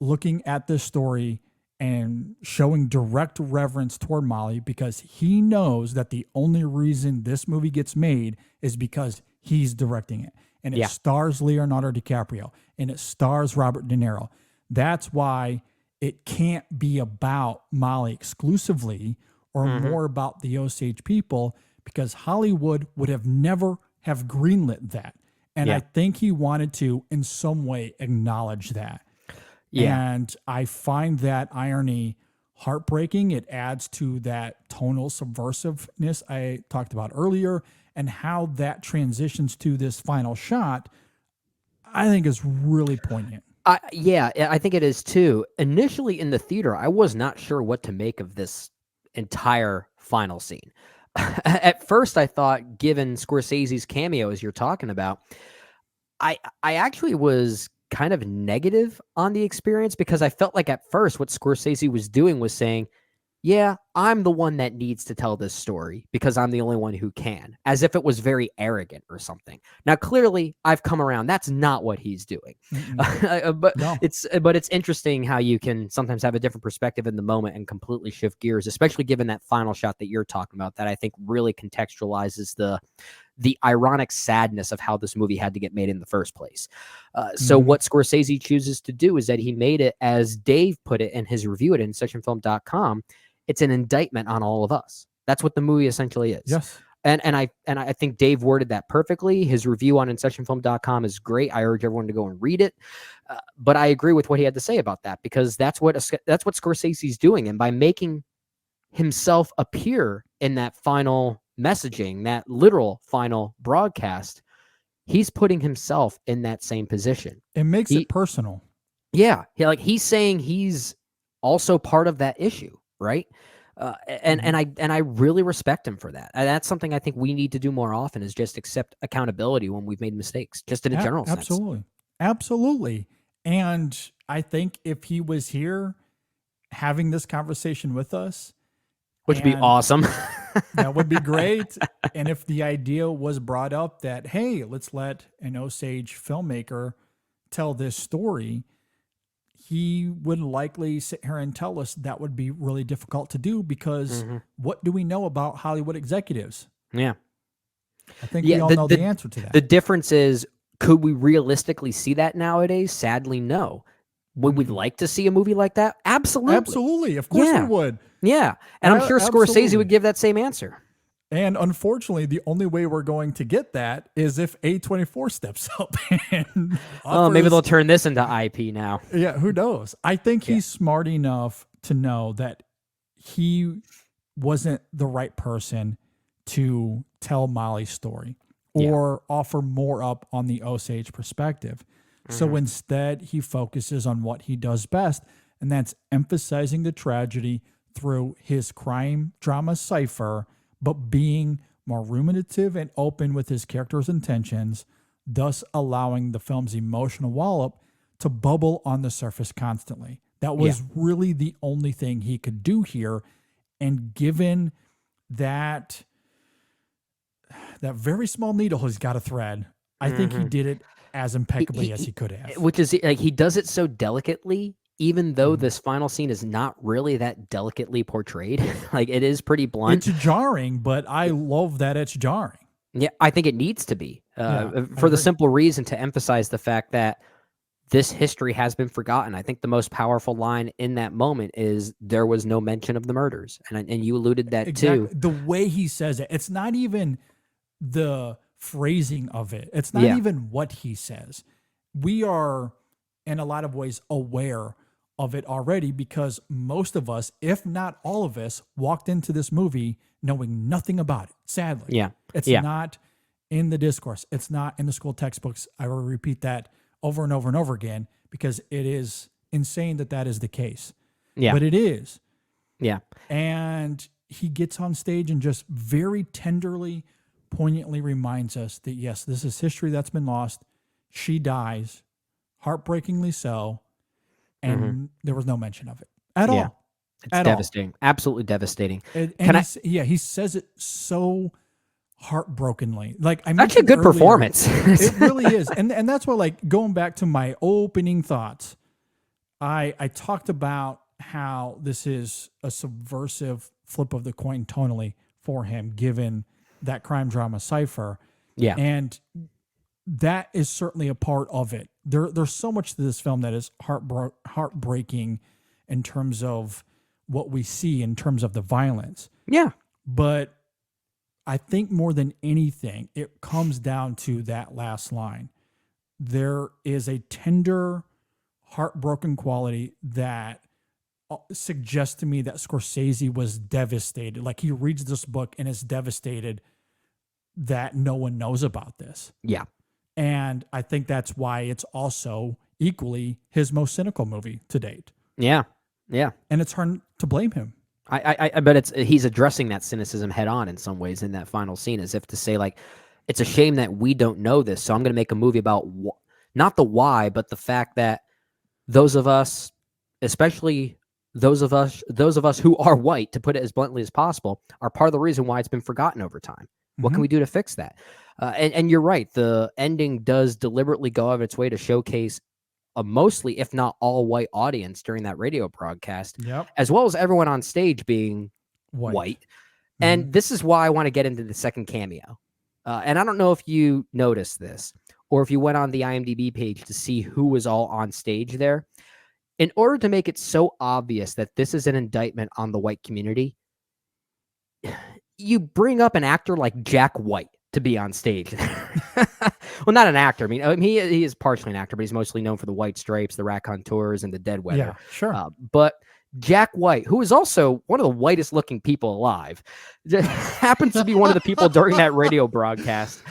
looking at this story and showing direct reverence toward Molly because he knows that the only reason this movie gets made is because he's directing it. And it stars Leonardo DiCaprio and it stars Robert De Niro. That's why it can't be about Molly exclusively or more about the Osage people because Hollywood would have never have greenlit that. And I think he wanted to in some way acknowledge that. Yeah. And I find that irony heartbreaking. It adds to that tonal subversiveness I talked about earlier, and how that transitions to this final shot, I think is really poignant. I think it is too. Initially in the theater, I was not sure what to make of this entire final scene. At first, I thought, given Scorsese's cameo, as you're talking about, I actually was kind of negative on the experience because I felt like at first what Scorsese was doing was saying, yeah, I'm the one that needs to tell this story because I'm the only one who can, as if it was very arrogant or something. Now, clearly, I've come around. That's not what he's doing. But it's interesting how you can sometimes have a different perspective in the moment and completely shift gears, especially given that final shot that you're talking about that I think really contextualizes the ironic sadness of how this movie had to get made in the first place. So what Scorsese chooses to do is that he made it, as Dave put it in his review at InSessionFilm.com, it's an indictment on all of us. That's what the movie essentially is. Yes. And I think Dave worded that perfectly. His review on InSessionFilm.com is great. I urge everyone to go and read it. But I agree with what he had to say about that because that's what Scorsese's doing. And by making himself appear in that final messaging, that literal final broadcast, he's putting himself in that same position. It makes it personal. Yeah, he's saying he's also part of that issue, right? And I really respect him for that. And that's something I think we need to do more often, is just accept accountability when we've made mistakes, just in a general sense. Absolutely. And I think if he was here having this conversation with us, which would be awesome. That would be great. And if the idea was brought up that, hey, let's let an Osage filmmaker tell this story, he would likely sit here and tell us that would be really difficult to do, because what do we know about Hollywood executives? Yeah. I think we all know the answer to that. The difference is, could we realistically see that nowadays? Sadly, no. Would we like to see a movie like that? Absolutely. Absolutely. Of course we would. Yeah. And I'm sure Scorsese would give that same answer. And unfortunately, the only way we're going to get that is if A24 steps up and maybe they'll turn this into IP now. Yeah, who knows? I think he's smart enough to know that he wasn't the right person to tell Molly's story or offer more up on the Osage perspective. So instead, he focuses on what he does best, and that's emphasizing the tragedy through his crime drama cipher, but being more ruminative and open with his character's intentions, thus allowing the film's emotional wallop to bubble on the surface constantly. That was really the only thing he could do here. And given that very small needle he's got to thread, I think he did it as impeccably as he could have. Which is, he does it so delicately, even though this final scene is not really that delicately portrayed. It is pretty blunt. It's jarring, but I love that it's jarring. Yeah, I think it needs to be, for the simple reason to emphasize the fact that this history has been forgotten. I think the most powerful line in that moment is, there was no mention of the murders. And you alluded that too. The way he says it, it's not even the phrasing of it. It's not even what he says. We are, in a lot of ways, aware of it already, because most of us, if not all of us, walked into this movie knowing nothing about it, sadly. Yeah. It's not in the discourse. It's not in the school textbooks. I will repeat that over and over and over again, because it is insane that is the case. Yeah. But it is. Yeah. And he gets on stage and just very tenderly, poignantly reminds us that, yes, this is history that's been lost. She dies, heartbreakingly so, and there was no mention of it at all. It's devastating. Absolutely devastating. He says it so heartbrokenly. Actually, a good performance. It really is. And that's why, going back to my opening thoughts, I talked about how this is a subversive flip of the coin tonally for him, given that crime drama cipher. Yeah. And that is certainly a part of it. There's so much to this film that is heartbreaking in terms of what we see, in terms of the violence. Yeah. But I think more than anything, it comes down to that last line. There is a tender, heartbroken quality that suggests to me that Scorsese was devastated. He reads this book and is devastated that no one knows about this. Yeah. And I think that's why it's also equally his most cynical movie to date. Yeah. Yeah. And it's hard to blame him. I bet he's addressing that cynicism head on in some ways in that final scene, as if to say, it's a shame that we don't know this, so I'm going to make a movie about not the why, but the fact that those of us, especially those of us who are white, to put it as bluntly as possible, are part of the reason why it's been forgotten over time. What can we do to fix that? And you're right. The ending does deliberately go out of its way to showcase a mostly, if not all, white audience during that radio broadcast, as well as everyone on stage being white. And this is why I want to get into the second cameo. And I don't know if you noticed this, or if you went on the IMDb page to see who was all on stage there. In order to make it so obvious that this is an indictment on the white community, you bring up an actor like Jack White to be on stage. Well, not an actor. I mean, he is partially an actor, but he's mostly known for the White Stripes, the Raconteurs, and the Dead Weather. Yeah, sure. But Jack White, who is also one of the whitest looking people alive, happens to be one of the people during that radio broadcast.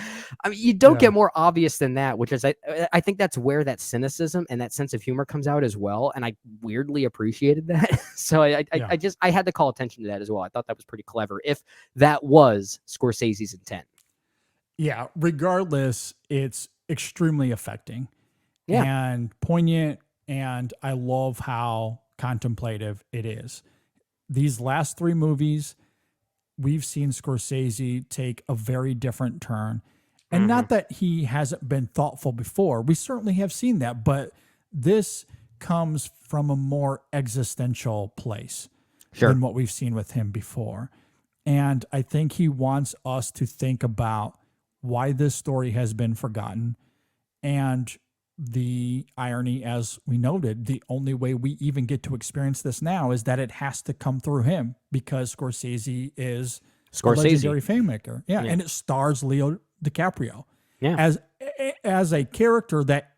I mean, you don't get more obvious than that, which is I think that's where that cynicism and that sense of humor comes out as well. And I weirdly appreciated that. So I had to call attention to that as well. I thought that was pretty clever, if that was Scorsese's intent. Yeah, regardless, it's extremely affecting and poignant, and I love how contemplative it is. These last 3 movies, we've seen Scorsese take a very different turn. And not that he hasn't been thoughtful before. We certainly have seen that, but this comes from a more existential place than what we've seen with him before. And I think he wants us to think about why this story has been forgotten, and the irony, as we noted, the only way we even get to experience this now is that it has to come through him, because Scorsese is a legendary filmmaker. Yeah, and it stars Leo DiCaprio as a character that,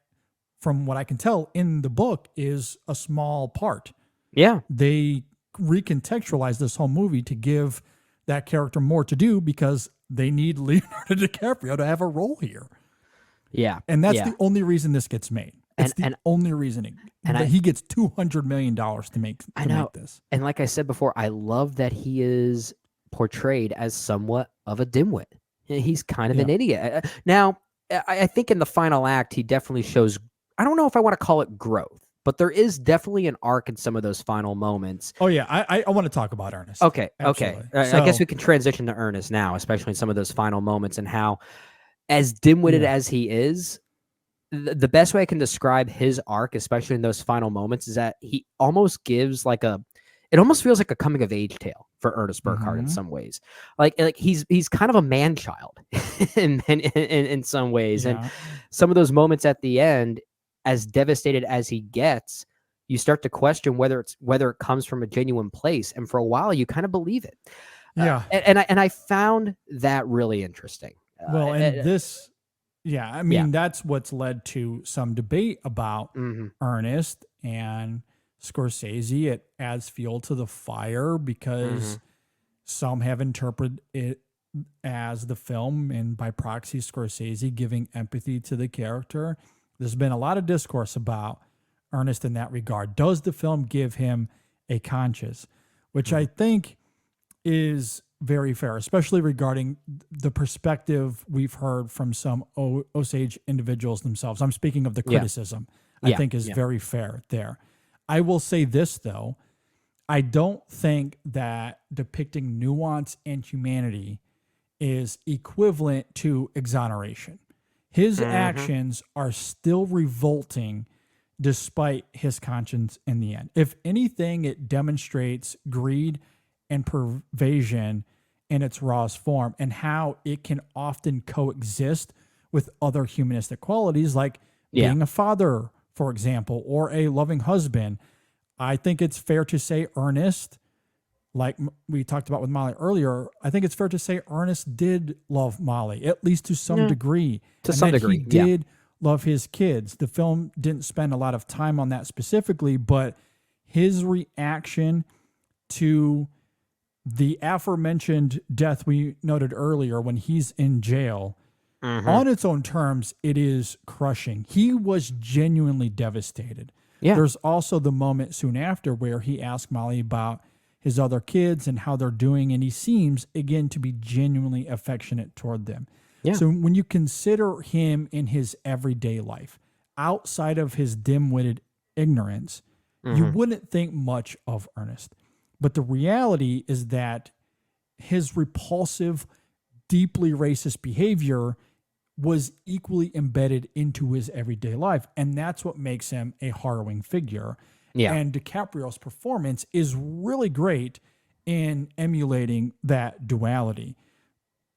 from what I can tell in the book, is a small part. Yeah, they recontextualize this whole movie to give that character more to do because they need Leonardo DiCaprio to have a role here. Yeah. And that's the only reason this gets made. It's the only reason he gets $200 million to make this. And like I said before, I love that he is portrayed as somewhat of a dimwit. He's kind of an idiot. Now, I think in the final act, he definitely shows, I don't know if I want to call it growth, but there is definitely an arc in some of those final moments. Oh, yeah. I want to talk about Ernest. Okay. Absolutely. Okay. So, I guess we can transition to Ernest now, especially in some of those final moments, and how, as dim-witted as he is, the best way I can describe his arc, especially in those final moments, is that he almost gives it almost feels like a coming of age tale for Ernest Burkhart in some ways. Like he's kind of a man child in some ways. And some of those moments at the end, as devastated as he gets, you start to question whether it comes from a genuine place. And for a while, you kind of believe it. Yeah. And I found that really interesting. Well, and this, I mean, that's what's led to some debate about Ernest and Scorsese. It adds fuel to the fire because some have interpreted it as the film, and by proxy, Scorsese giving empathy to the character. There's been a lot of discourse about Ernest in that regard. Does the film give him a conscience? Which I think is very fair, especially regarding the perspective we've heard from some Osage individuals themselves. I'm speaking of the criticism, I think is very fair there. I will say this, though. I don't think that depicting nuance and humanity is equivalent to exoneration. His actions are still revolting despite his conscience in the end. If anything, it demonstrates greed and pervasion in its rawest form, and how it can often coexist with other humanistic qualities, like being a father, for example, or a loving husband. I think it's fair to say Ernest, like we talked about with Molly earlier, I think it's fair to say Ernest did love Molly, at least to some degree. To some degree, he did love his kids. The film didn't spend a lot of time on that specifically, but his reaction to the aforementioned death we noted earlier when he's in jail, on its own terms, it is crushing. He was genuinely devastated. Yeah. There's also the moment soon after where he asked Molly about his other kids and how they're doing, and he seems, again, to be genuinely affectionate toward them. Yeah. So when you consider him in his everyday life, outside of his dim-witted ignorance, you wouldn't think much of Ernest. But the reality is that his repulsive, deeply racist behavior was equally embedded into his everyday life. And that's what makes him a harrowing figure. Yeah. And DiCaprio's performance is really great in emulating that duality.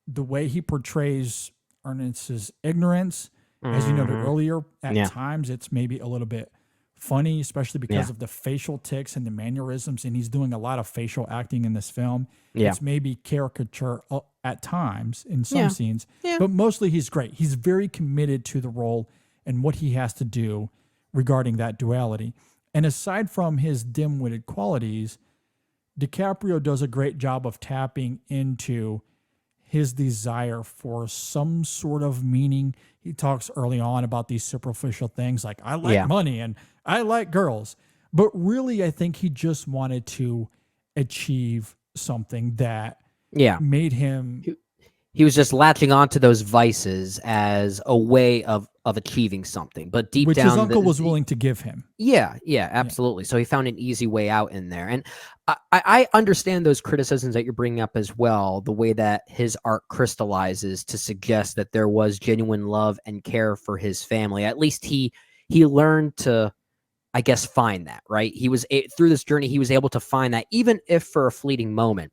The way he portrays Ernest's ignorance, as you noted earlier, at times it's maybe a little bit funny, especially because of the facial tics and the mannerisms, and he's doing a lot of facial acting in this film. It's maybe caricature at times in some scenes, but mostly he's great. He's very committed to the role and what he has to do regarding that duality. And aside from his dim-witted qualities, DiCaprio does a great job of tapping into his desire for some sort of meaning. He talks early on about these superficial things like, I like money and I like girls. But really, I think he just wanted to achieve something that made him... He was just latching onto those vices as a way of achieving something, but deep which down, his uncle was willing to give him. Yeah, absolutely. So he found an easy way out in there, and I understand those criticisms that you're bringing up as well. The way that his art crystallizes to suggest that there was genuine love and care for his family. At least he learned to, I guess, find that. Right? He was through this journey. He was able to find that, even if for a fleeting moment.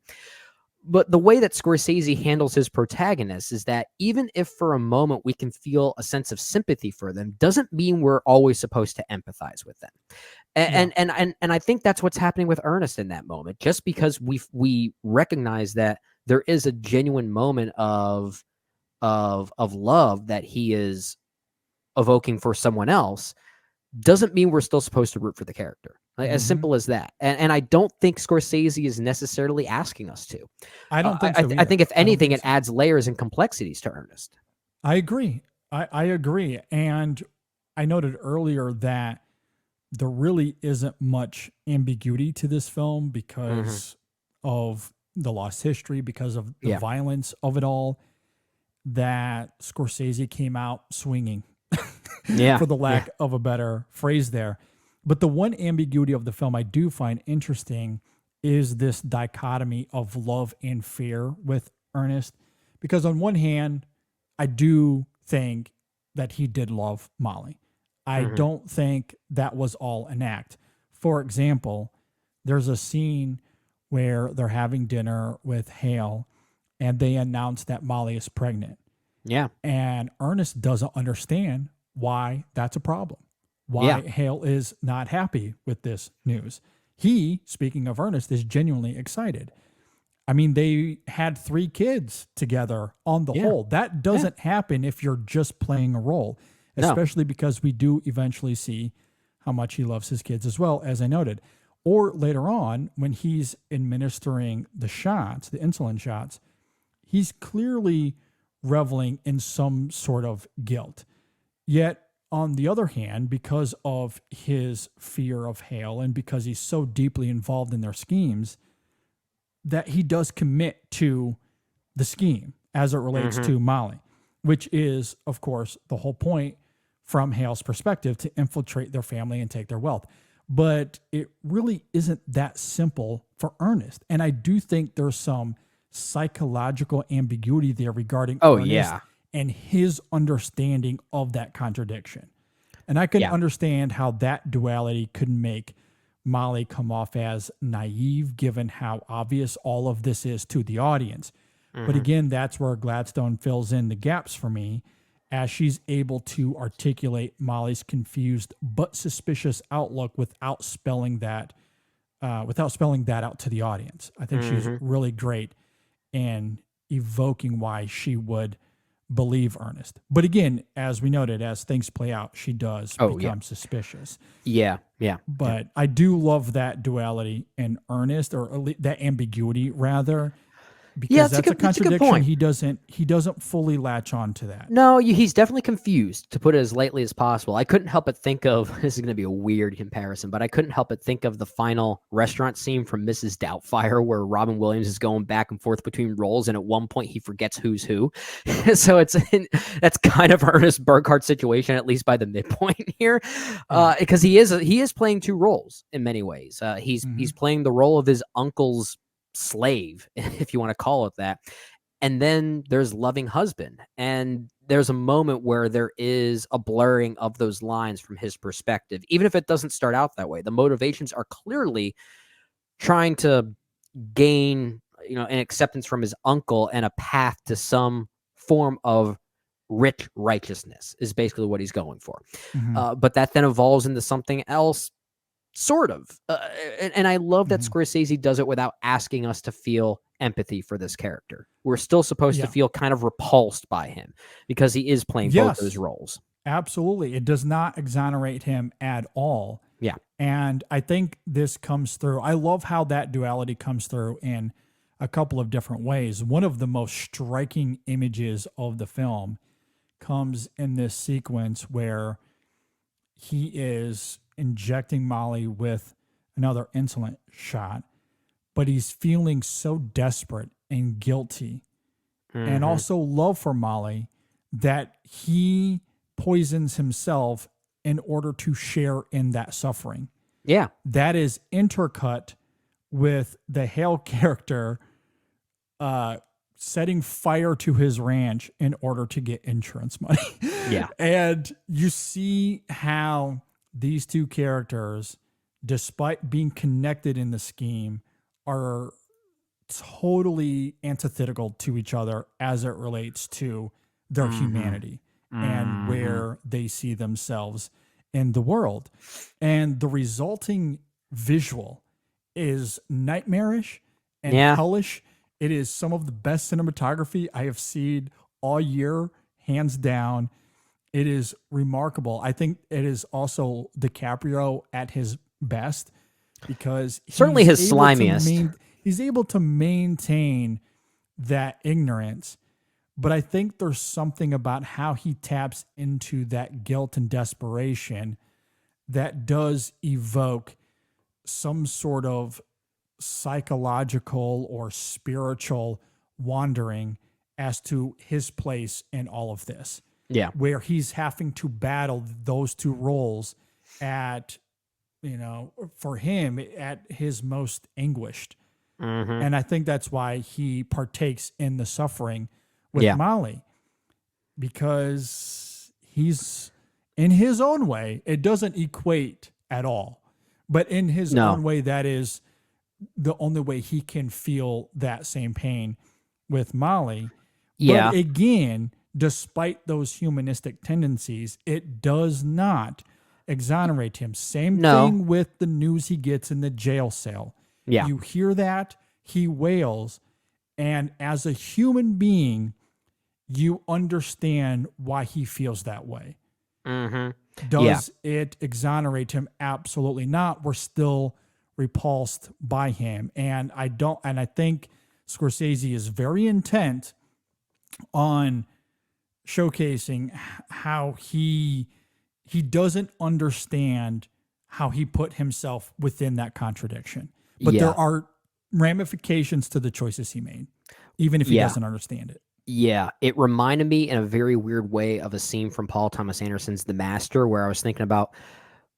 But the way that Scorsese handles his protagonists is that even if for a moment we can feel a sense of sympathy for them, doesn't mean we're always supposed to empathize with them. And I think that's what's happening with Ernest in that moment. Just because we recognize that there is a genuine moment of love that he is evoking for someone else, doesn't mean we're still supposed to root for the character. As simple as that. And I don't think Scorsese is necessarily asking us to. I don't think so I think if anything, it adds layers and complexities to Ernest. I agree. I agree. And I noted earlier that there really isn't much ambiguity to this film because of the lost history, because of the violence of it all, that Scorsese came out swinging. For the lack of a better phrase there. But the one ambiguity of the film I do find interesting is this dichotomy of love and fear with Ernest. Because on one hand, I do think that he did love Molly. I don't think that was all an act. For example, there's a scene where they're having dinner with Hale and they announce that Molly is pregnant. Yeah. And Ernest doesn't understand why that's a problem, why Hale is not happy with this news. He, speaking of Ernest, is genuinely excited. I mean, they had 3 kids together on the whole. That doesn't happen if you're just playing a role, especially because we do eventually see how much he loves his kids as well, as I noted. Or later on, when he's administering the shots, the insulin shots, he's clearly reveling in some sort of guilt. Yet, on the other hand, because of his fear of Hale and because he's so deeply involved in their schemes, that he does commit to the scheme as it relates to Molly, which is, of course, the whole point from Hale's perspective, to infiltrate their family and take their wealth. But it really isn't that simple for Ernest. And I do think there's some psychological ambiguity there regarding Ernest and his understanding of that contradiction. And I can understand how that duality could make Molly come off as naive, given how obvious all of this is to the audience. But again, that's where Gladstone fills in the gaps for me, as she's able to articulate Molly's confused but suspicious outlook without spelling that out to the audience. I think she's really great in evoking why she would believe Ernest. But again, as we noted, as things play out, she does become suspicious. But I do love that duality in Ernest, or that ambiguity rather, because that's a contradiction. He doesn't fully latch on to that. No, he's definitely confused, to put it as lightly as possible. I couldn't help but think of, this is going to be a weird comparison, but I couldn't help but think of the final restaurant scene from Mrs. Doubtfire, where Robin Williams is going back and forth between roles, and at one point he forgets who's who. So that's kind of Ernest Burkhardt's situation, at least by the midpoint here, because he is playing 2 roles in many ways. He's playing the role of his uncle's slave, if you want to call it that, and then there's loving husband, and there's a moment where there is a blurring of those lines from his perspective, even if it doesn't start out that way. The motivations are clearly trying to gain an acceptance from his uncle and a path to some form of rich righteousness is basically what he's going for. But that then evolves into something else, sort of. And I love that Scorsese does it without asking us to feel empathy for this character. We're still supposed to feel kind of repulsed by him because he is playing both those roles. Absolutely. It does not exonerate him at all. Yeah. And I think this comes through. I love how that duality comes through in a couple of different ways. One of the most striking images of the film comes in this sequence where he is injecting Molly with another insulin shot, but he's feeling so desperate and guilty and also love for Molly that he poisons himself in order to share in that suffering. Yeah. That is intercut with the Hale character setting fire to his ranch in order to get insurance money. Yeah. And you see how these two characters, despite being connected in the scheme, are totally antithetical to each other as it relates to their humanity and where they see themselves in the world. And the resulting visual is nightmarish and hellish. It is some of the best cinematography I have seen all year, hands down. It is remarkable. I think it is also DiCaprio at his best because certainly his slimiest. He's able to maintain that ignorance, but I think there's something about how he taps into that guilt and desperation that does evoke some sort of psychological or spiritual wandering as to his place in all of this. Yeah. Where he's having to battle those two roles at, for him at his most anguished. And I think that's why he partakes in the suffering with Molly, because he's in his own way. It doesn't equate at all, but in his own way, that is the only way he can feel that same pain with Molly. Yeah. But again, despite those humanistic tendencies, it does not exonerate him. Same thing with the news he gets in the jail cell. Yeah. You hear that, he wails, and as a human being, you understand why he feels that way. Does it exonerate him? Absolutely not. We're still repulsed by him. And I think Scorsese is very intent on showcasing how he doesn't understand how he put himself within that contradiction. But there are ramifications to the choices he made, even if he doesn't understand it. Yeah, it reminded me in a very weird way of a scene from Paul Thomas Anderson's The Master, where I was thinking about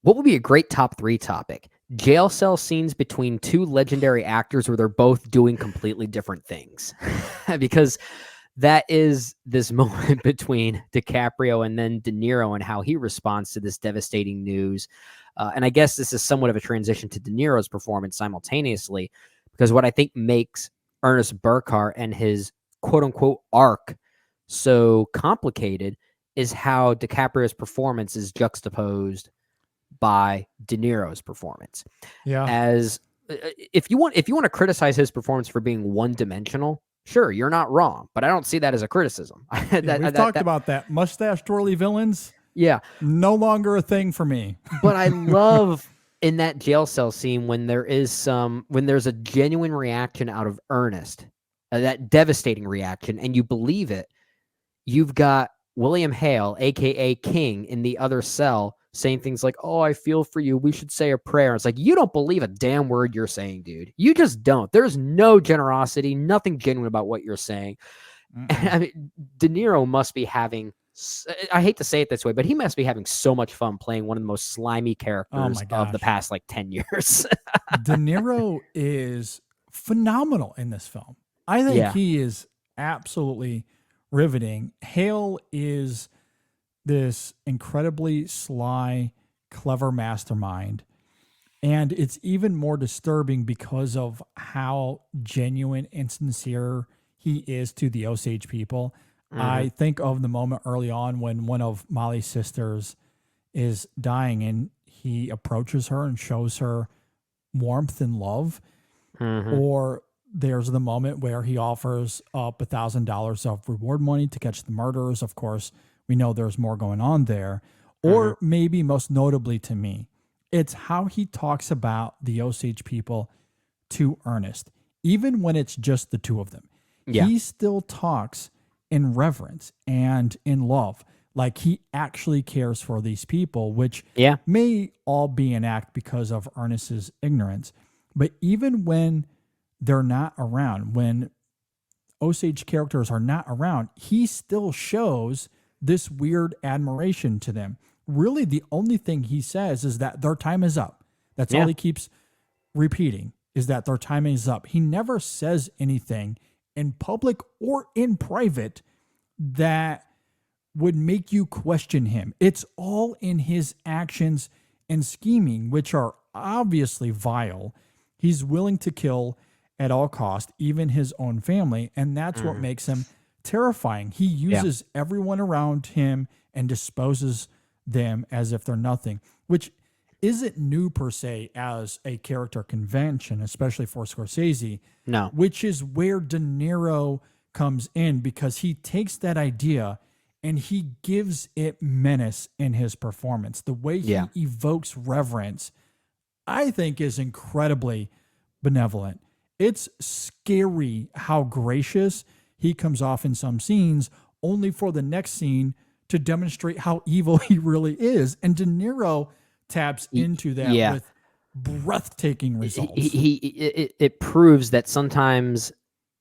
what would be a great top 3 topic. Jail cell scenes between two legendary actors where they're both doing completely different things. Because that is this moment between DiCaprio and then De Niro and how he responds to this devastating news. And I guess this is somewhat of a transition to De Niro's performance simultaneously, because what I think makes Ernest Burkhart and his quote-unquote arc so complicated is how DiCaprio's performance is juxtaposed by De Niro's performance. Yeah. As if you want to criticize his performance for being one-dimensional, sure, you're not wrong, but I don't see that as a criticism. We've talked about that. Mustache twirly villains. Yeah. No longer a thing for me. But I love in that jail cell scene when there's a genuine reaction out of Ernest, that devastating reaction, and you believe it. You've got William Hale, aka King, in the other cell saying things like, "Oh, I feel for you. We should say a prayer." It's like, you don't believe a damn word you're saying, dude. You just don't. There's no generosity, nothing genuine about what you're saying. I mean, De Niro must be having, I hate to say it this way, but he must be having so much fun playing one of the most slimy characters of the past 10 years. De Niro is phenomenal in this film. I think he is absolutely riveting. Hale is this incredibly sly, clever mastermind. And it's even more disturbing because of how genuine and sincere he is to the Osage people. I think of the moment early on when one of Molly's sisters is dying and he approaches her and shows her warmth and love. Or there's the moment where he offers up $1,000 of reward money to catch the murderers. Of course, we know there's more going on there. Or maybe most notably to me It's how he talks about the Osage people to Ernest, even when it's just the two of them. Yeah. He still talks in reverence and in love, like he actually cares for these people, which may all be an act because of Ernest's ignorance. But even when they're not around, when Osage characters are not around, he still shows this weird admiration to them. Really, the only thing he says is that their time is up. That's all he keeps repeating, is that their time is up. He never says anything in public or in private that would make you question him. It's all in his actions and scheming, which are obviously vile. He's willing to kill at all cost, even his own family, and that's what makes him terrifying. He uses everyone around him and disposes them as if they're nothing, which isn't new per se as a character convention, especially for Scorsese. No. Which is where De Niro comes in, because he takes that idea and he gives it menace in his performance. The way he evokes reverence, I think, is incredibly benevolent. It's scary how gracious he comes off in some scenes, only for the next scene to demonstrate how evil he really is. And De Niro taps into that with breathtaking results. It proves that sometimes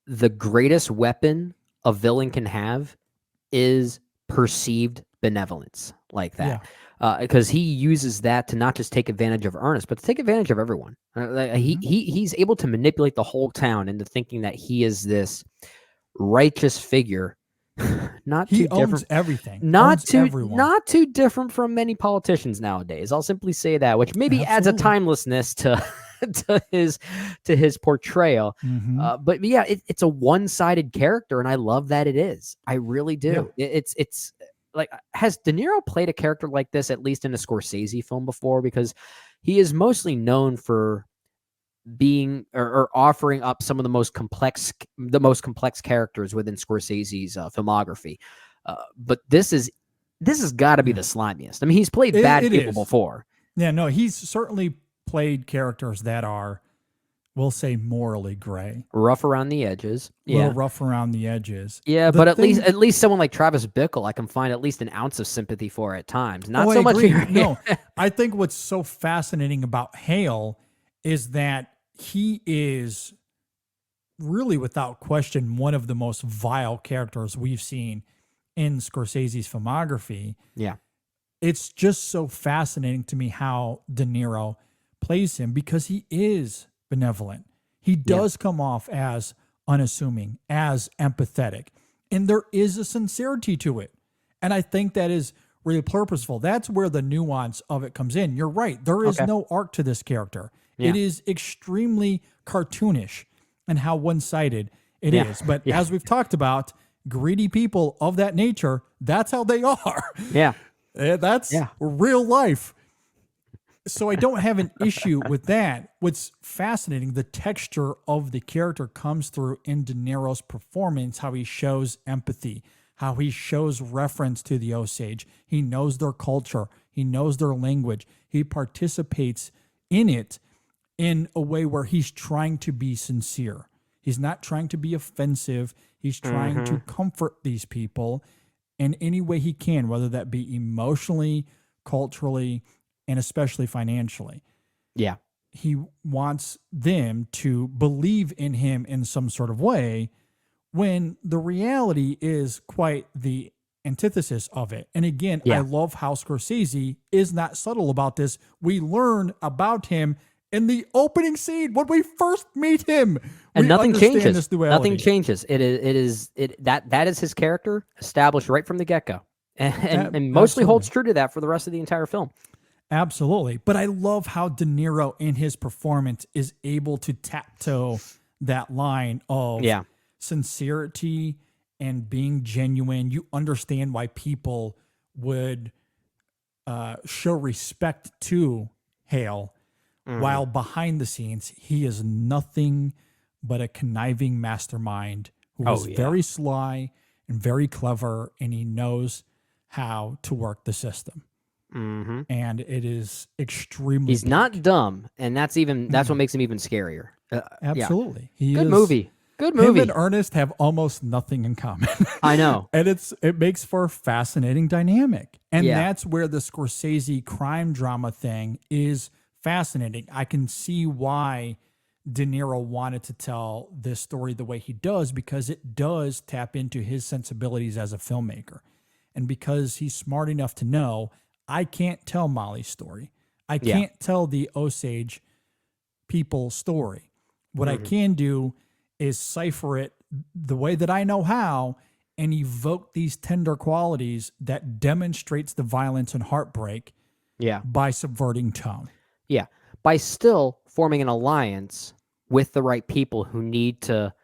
the greatest weapon a villain can have is perceived benevolence like that. Because he uses that to not just take advantage of Ernest, but to take advantage of everyone. He's able to manipulate the whole town into thinking that he is this righteous figure. He owns everything. Not too different from many politicians nowadays. I'll simply say that, which maybe adds a timelessness to his portrayal. But yeah, it's a one-sided character, and I love that it is. I really do. It's like, has De Niro played a character like this at least in a Scorsese film before? Because he is mostly known for being or offering up some of the most complex characters within Scorsese's filmography. But this has got to be the slimiest. I mean, he's played bad people before. Yeah, no, he's certainly played characters that are, we'll say, morally gray, rough around the edges. A little rough around the edges. Yeah, but at least someone like Travis Bickle, I can find at least an ounce of sympathy for at times. Not so much. No, I think what's so fascinating about Hale is that he is really, without question, one of the most vile characters we've seen in Scorsese's filmography. Yeah. It's just so fascinating to me how De Niro plays him, because he is benevolent. He does come off as unassuming, as empathetic, and there is a sincerity to it. And I think that is really purposeful. That's where the nuance of it comes in. You're right. There is no arc to this character. It is extremely cartoonish and how one-sided it is. But as we've talked about, greedy people of that nature, that's how they are. Yeah. That's real life. So I don't have an issue with that. What's fascinating, the texture of the character comes through in De Niro's performance, how he shows empathy, how he shows reference to the Osage. He knows their culture. He knows their language. He participates in it in a way where he's trying to be sincere. He's not trying to be offensive. He's trying to comfort these people in any way he can, whether that be emotionally, culturally, and especially financially. Yeah. He wants them to believe in him in some sort of way, when the reality is quite the antithesis of it. And again, I love how Scorsese is not subtle about this. We learn about him in the opening scene when we first meet him, and nothing changes. Nothing changes. That is his character established right from the get-go, and mostly holds true to that for the rest of the entire film. Absolutely. But I love how De Niro in his performance is able to tiptoe that line of sincerity and being genuine. You understand why people would show respect to Hale. While behind the scenes, he is nothing but a conniving mastermind who is very sly and very clever, and he knows how to work the system. and it is extremely. He's not dumb, and that's what makes him even scarier. Absolutely, Good movie. Good Him movie. and Ernest have almost nothing in common. I know. And it makes for a fascinating dynamic. And that's where the Scorsese crime drama thing is fascinating. I can see why De Niro wanted to tell this story the way he does, because it does tap into his sensibilities as a filmmaker. And because he's smart enough to know, I can't tell Molly's story. I can't tell the Osage people's story. What I can do is cipher it the way that I know how and evoke these tender qualities that demonstrates the violence and heartbreak by subverting tone. Yeah. By still forming an alliance with the right people who need to,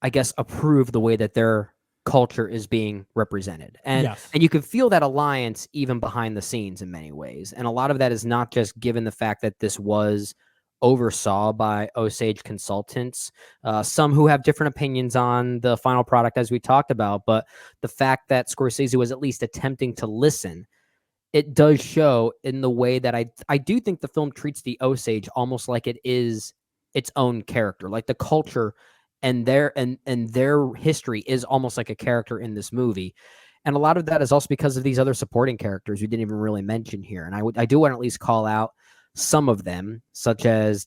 I guess, approve the way that their culture is being represented. And you can feel that alliance even behind the scenes in many ways. And a lot of that is not just given the fact that this was oversaw by Osage consultants, some who have different opinions on the final product, as we talked about, but the fact that Scorsese was at least attempting to listen, it does show in the way that I do think the film treats the Osage almost like it is its own character, like the culture and their history is almost like a character in this movie. And a lot of that is also because of these other supporting characters we didn't even really mention here. And I do want to at least call out some of them, such as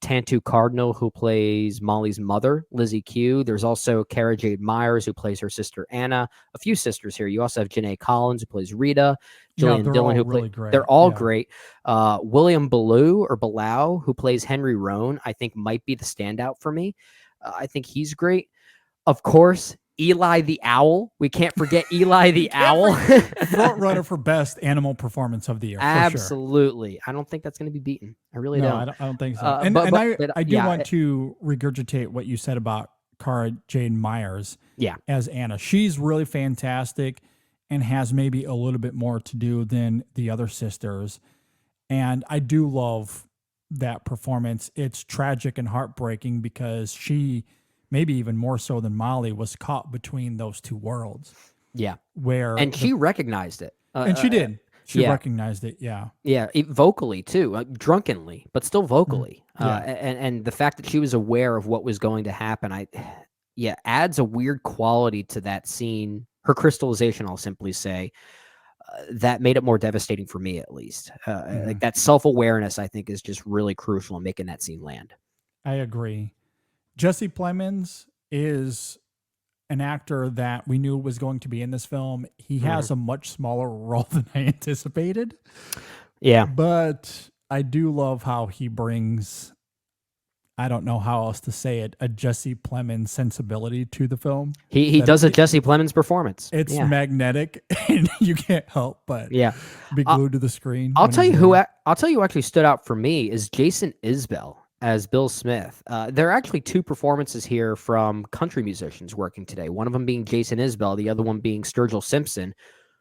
Tantu Cardinal, who plays Molly's mother, Lizzie Q. There's also Cara Jade Myers, who plays her sister Anna. A few sisters here. You also have Janae Collins, who plays Rita. Jillian Dillon, who plays. They're all great. William Billow, who plays Henry Roan, I think might be the standout for me. I think he's great. Of course, Eli the Owl. We can't forget Eli the Owl. Front runner for best animal performance of the year. Absolutely. Sure. I don't think that's going to be beaten. I really don't. I don't think so. I do want to regurgitate what you said about Cara Jade Myers as Anna. She's really fantastic and has maybe a little bit more to do than the other sisters. And I do love that performance. It's tragic and heartbreaking because she, maybe even more so than Molly, was caught between those two worlds. Yeah. And she recognized it. And she did. She recognized it, yeah. Yeah, vocally too, drunkenly, but still vocally. And the fact that she was aware of what was going to happen, adds a weird quality to that scene. Her crystallization, I'll simply say, that made it more devastating for me, at least. Like that self-awareness, I think, is just really crucial in making that scene land. I agree. Jesse Plemons is an actor that we knew was going to be in this film. He has a much smaller role than I anticipated. Yeah. But I do love how he brings, I don't know how else to say it, a Jesse Plemons sensibility to the film. He does a Jesse Plemons performance. It's magnetic, and you can't help but be glued to the screen. I'll tell you who actually stood out for me is Jason Isbell as Bill Smith. There are actually two performances here from country musicians working today. One of them being Jason Isbell, the other one being Sturgill Simpson,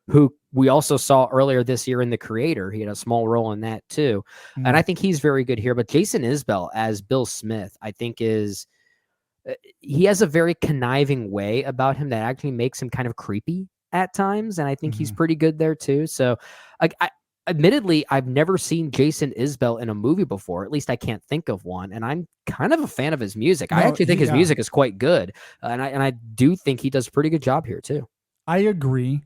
who we also saw earlier this year in The Creator. He had a small role in that too. And I think he's very good here. But Jason Isbell as Bill Smith, I think he has a very conniving way about him that actually makes him kind of creepy at times. And I think he's pretty good there too. So admittedly, I've never seen Jason Isbell in a movie before. At least I can't think of one. And I'm kind of a fan of his music. I actually think his music is quite good. And I do think he does a pretty good job here too. I agree.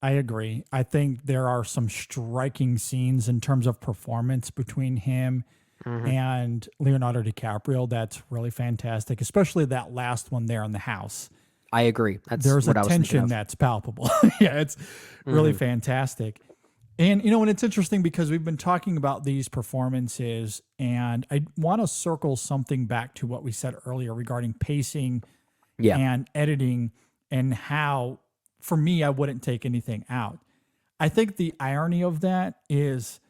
I think there are some striking scenes in terms of performance between him and Leonardo DiCaprio. That's really fantastic, especially that last one there in the house. I agree. There's a tension that's palpable. It's really fantastic. And, and it's interesting because we've been talking about these performances, and I want to circle something back to what we said earlier regarding pacing and editing, and how, for me, I wouldn't take anything out. I think the irony of that is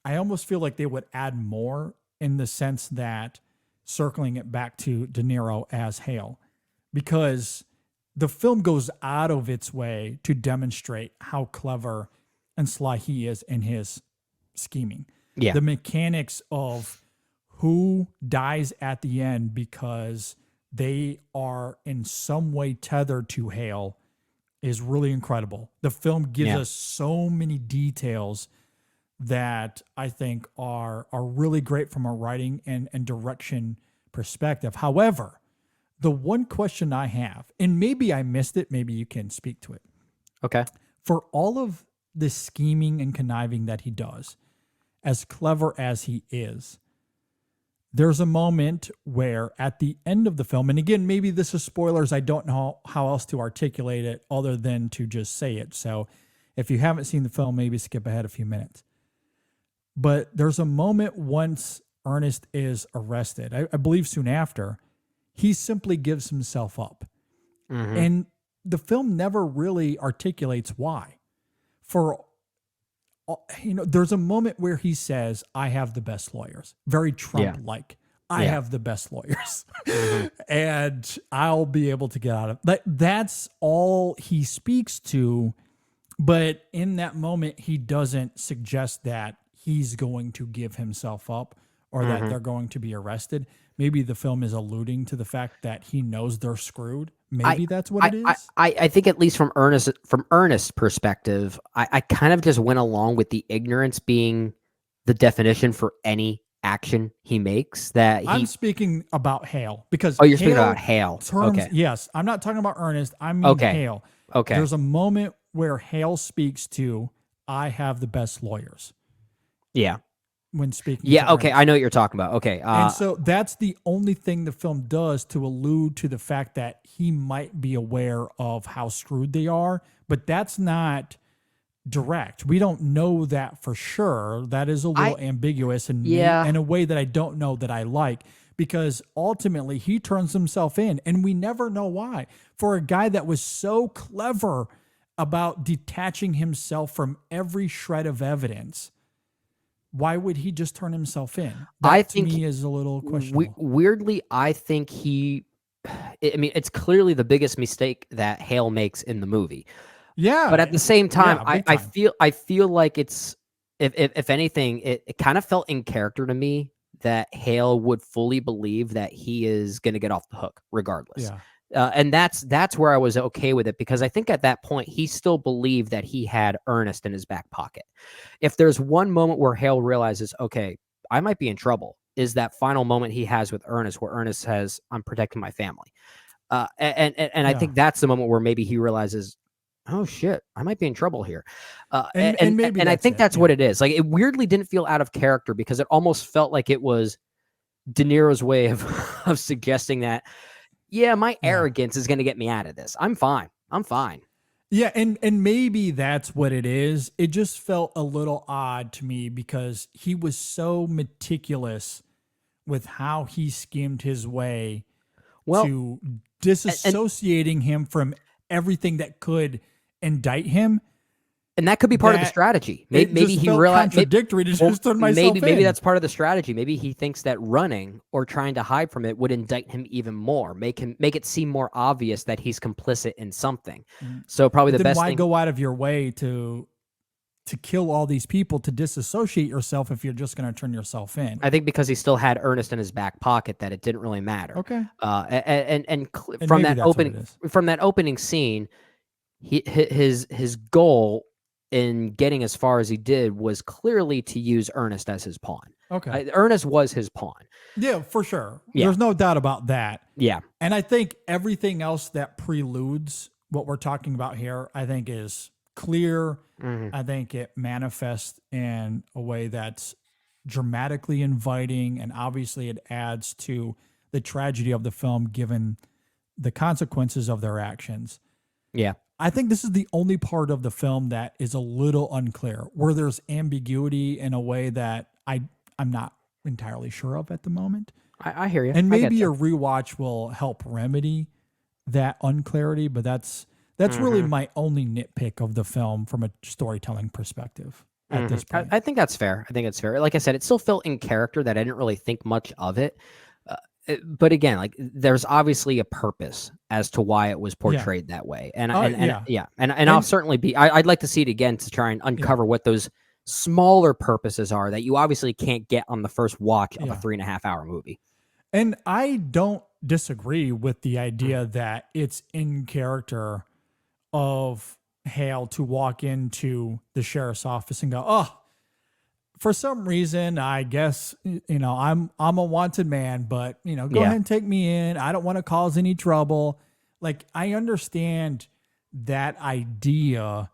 I almost feel like they would add more, in the sense that, circling it back to De Niro as Hale, because the film goes out of its way to demonstrate how clever and sly he is in his scheming. Yeah. The mechanics of who dies at the end because they are in some way tethered to Hale is really incredible. The film gives us so many details that I think are really great from a writing and direction perspective. However, the one question I have, and maybe I missed it, maybe you can speak to it. Okay. For all of the scheming and conniving that he does, as clever as he is, there's a moment where at the end of the film, and again, maybe this is spoilers, I don't know how else to articulate it other than to just say it. So if you haven't seen the film, maybe skip ahead a few minutes. But there's a moment once Ernest is arrested, I believe soon after, he simply gives himself up. Mm-hmm. And the film never really articulates why. There's a moment where he says, I have the best lawyers. Very Trump-like. I have the best lawyers. Mm-hmm. And I'll be able to get out of that's all he speaks to. But in that moment, he doesn't suggest that he's going to give himself up or that they're going to be arrested. Maybe the film is alluding to the fact that he knows they're screwed. Maybe that's what it is. I think at least from Ernest's perspective, I kind of just went along with the ignorance being the definition for any action he makes. I'm speaking about Hale because you're speaking about Hale. Okay. Yes, I'm not talking about Ernest. I mean Hale. Okay. There's a moment where Hale speaks to, I have the best lawyers. Yeah. When speaking. Yeah, okay, I know what you're talking about. Okay. And so that's the only thing the film does to allude to the fact that he might be aware of how screwed they are, but that's not direct. We don't know that for sure. That is a little ambiguous and in a way that I don't know that I like, because ultimately he turns himself in and we never know why. For a guy that was so clever about detaching himself from every shred of evidence, why would he just turn himself in? That to me is a little questionable. Weirdly, I think it's clearly the biggest mistake that Hale makes in the movie. Yeah. But at the same time, I feel like it's, if anything, it kind of felt in character to me that Hale would fully believe that he is going to get off the hook regardless. Yeah. And that's where I was okay with it, because I think at that point he still believed that he had Ernest in his back pocket. If there's one moment where Hale realizes, okay, I might be in trouble, is that final moment he has with Ernest, where Ernest says, I'm protecting my family. And I think that's the moment where maybe he realizes, oh shit, I might be in trouble here. And I think that's what it is. Like, it weirdly didn't feel out of character, because it almost felt like it was De Niro's way of suggesting that, my arrogance is going to get me out of this. I'm fine. Yeah, and maybe that's what it is. It just felt a little odd to me because he was so meticulous with how he skimmed his way to disassociating him from everything that could indict him. And that could be part of the strategy. Maybe he realized contradictory to just turn myself in. Maybe that's part of the strategy. Maybe he thinks that running or trying to hide from it would indict him even more, make it seem more obvious that he's complicit in something. So probably the best thing. Why go out of your way to kill all these people, to disassociate yourself if you're just going to turn yourself in? I think because he still had Ernest in his back pocket, that it didn't really matter. Okay. And from that opening scene, his goal in getting as far as he did was clearly to use Ernest as his pawn. Okay. Ernest was his pawn. Yeah, for sure. Yeah. There's no doubt about that. Yeah. And I think everything else that preludes what we're talking about here, I think is clear. Mm-hmm. I think it manifests in a way that's dramatically inviting, and obviously it adds to the tragedy of the film given the consequences of their actions. Yeah. I think this is the only part of the film that is a little unclear, where there's ambiguity in a way that I'm not entirely sure of at the moment. I hear you. And maybe a rewatch will help remedy that unclarity, but that's really my only nitpick of the film from a storytelling perspective at this point. I think that's fair. Like I said, it still felt in character that I didn't really think much of it. But again, like, there's obviously a purpose as to why it was portrayed that way. And I'll certainly be, I'd like to see it again to try and uncover what those smaller purposes are that you obviously can't get on the first watch of a 3.5 hour movie. And I don't disagree with the idea that it's in character of Hale to walk into the sheriff's office and go, oh, for some reason, I guess, I'm a wanted man, but, go ahead and take me in. I don't want to cause any trouble. Like, I understand that idea.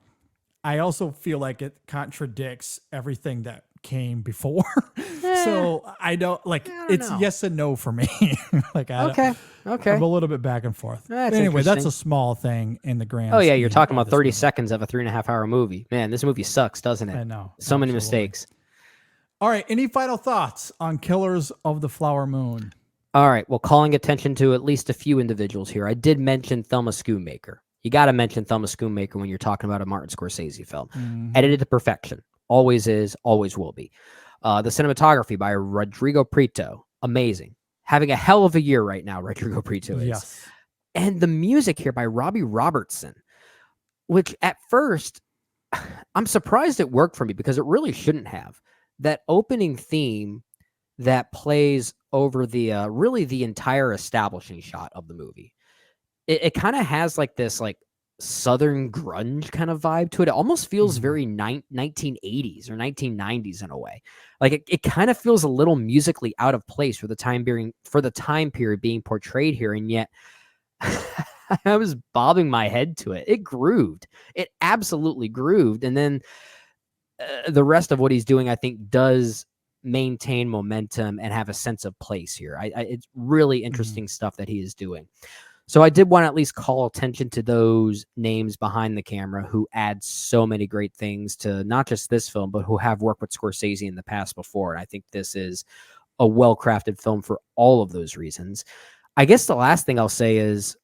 I also feel like it contradicts everything that came before. So I don't it's know. Yes and no for me. Okay. I'm a little bit back and forth. Anyway, that's a small thing in the grand. Oh yeah, you're talking about 30 seconds of a 3.5 hour movie. Man, this movie sucks, doesn't it? I know. So many mistakes. All right. Any final thoughts on Killers of the Flower Moon? All right. Well, calling attention to at least a few individuals here. I did mention Thelma Schoonmaker. You got to mention Thelma Schoonmaker when you're talking about a Martin Scorsese film. Mm-hmm. Edited to perfection. Always is, always will be. The cinematography by Rodrigo Prieto. Amazing. Having a hell of a year right now, Rodrigo Prieto is. Yes. And the music here by Robbie Robertson, which at first, I'm surprised it worked for me because it really shouldn't have. That opening theme that plays over the really the entire establishing shot of the movie. It kind of has like this Southern grunge kind of vibe to it. It almost feels very 1980s or 1990s in a way. Like it kind of feels a little musically out of place for the time period being portrayed here, and yet I was bobbing my head to it. It grooved. It absolutely grooved, and then the rest of what he's doing, I think, does maintain momentum and have a sense of place here. It's really interesting stuff that he is doing. So I did want to at least call attention to those names behind the camera who add so many great things to not just this film, but who have worked with Scorsese in the past before. And I think this is a well-crafted film for all of those reasons. I guess the last thing I'll say is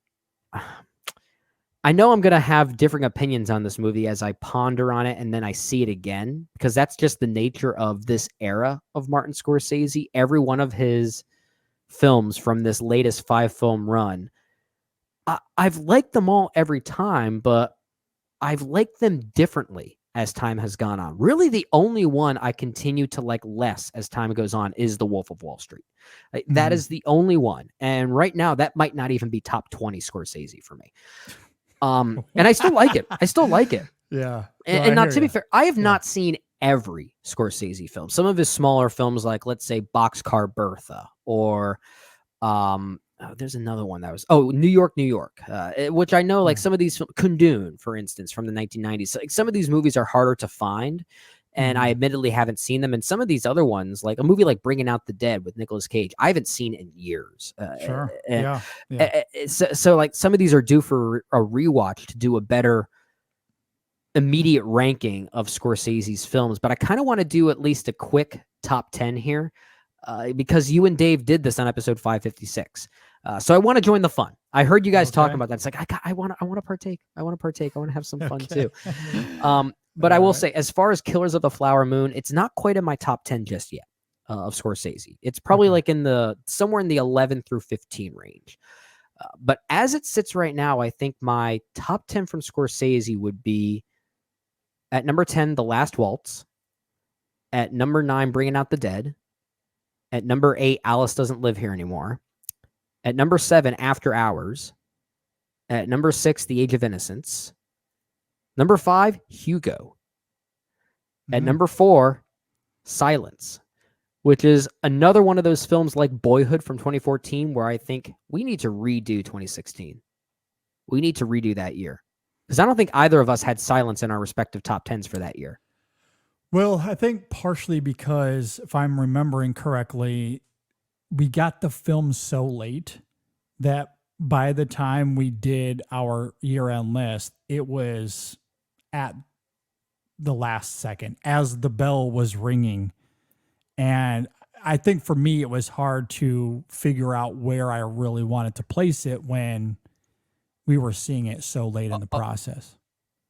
I know I'm going to have differing opinions on this movie as I ponder on it and then I see it again, because that's just the nature of this era of Martin Scorsese. Every one of his films from this latest 5-film run, I've liked them all every time, but I've liked them differently as time has gone on. Really, the only one I continue to like less as time goes on is The Wolf of Wall Street. That is the only one. And right now, that might not even be top 20 Scorsese for me. And I still like it. Yeah. And not to be fair, I have not seen every Scorsese film. Some of his smaller films, like let's say Boxcar Bertha, or there's another one that was New York, which I know some of these Kundun, for instance, from the 1990s. Like some of these movies are harder to find, and I admittedly haven't seen them. And some of these other ones, like a movie like Bringing Out the Dead with Nicolas Cage, I haven't seen in years. Sure. So like some of these are due for a rewatch to do a better immediate ranking of Scorsese's films. But I kind of want to do at least a quick top 10 here, because you and Dave did this on episode 556. So I want to join the fun. I heard you guys talking about that. It's like, I want to partake. I want to have some fun too. But I will say, as far as Killers of the Flower Moon, it's not quite in my top 10 just yet of Scorsese. It's probably like somewhere in the 11 through 15 range. But as it sits right now, I think my top 10 from Scorsese would be at number 10, The Last Waltz. At number 9, Bringing Out the Dead. At number 8, Alice Doesn't Live Here Anymore. At number 7, After Hours. At number 6, The Age of Innocence. Number 5, Hugo. At number 4, Silence, which is another one of those films like Boyhood from 2014 where I think we need to redo 2016. We need to redo that year, because I don't think either of us had Silence in our respective top 10s for that year. Well, I think partially because, if I'm remembering correctly, we got the film so late that by the time we did our year-end list, it was at the last second as the bell was ringing. And I think for me, it was hard to figure out where I really wanted to place it when we were seeing it so late in the process.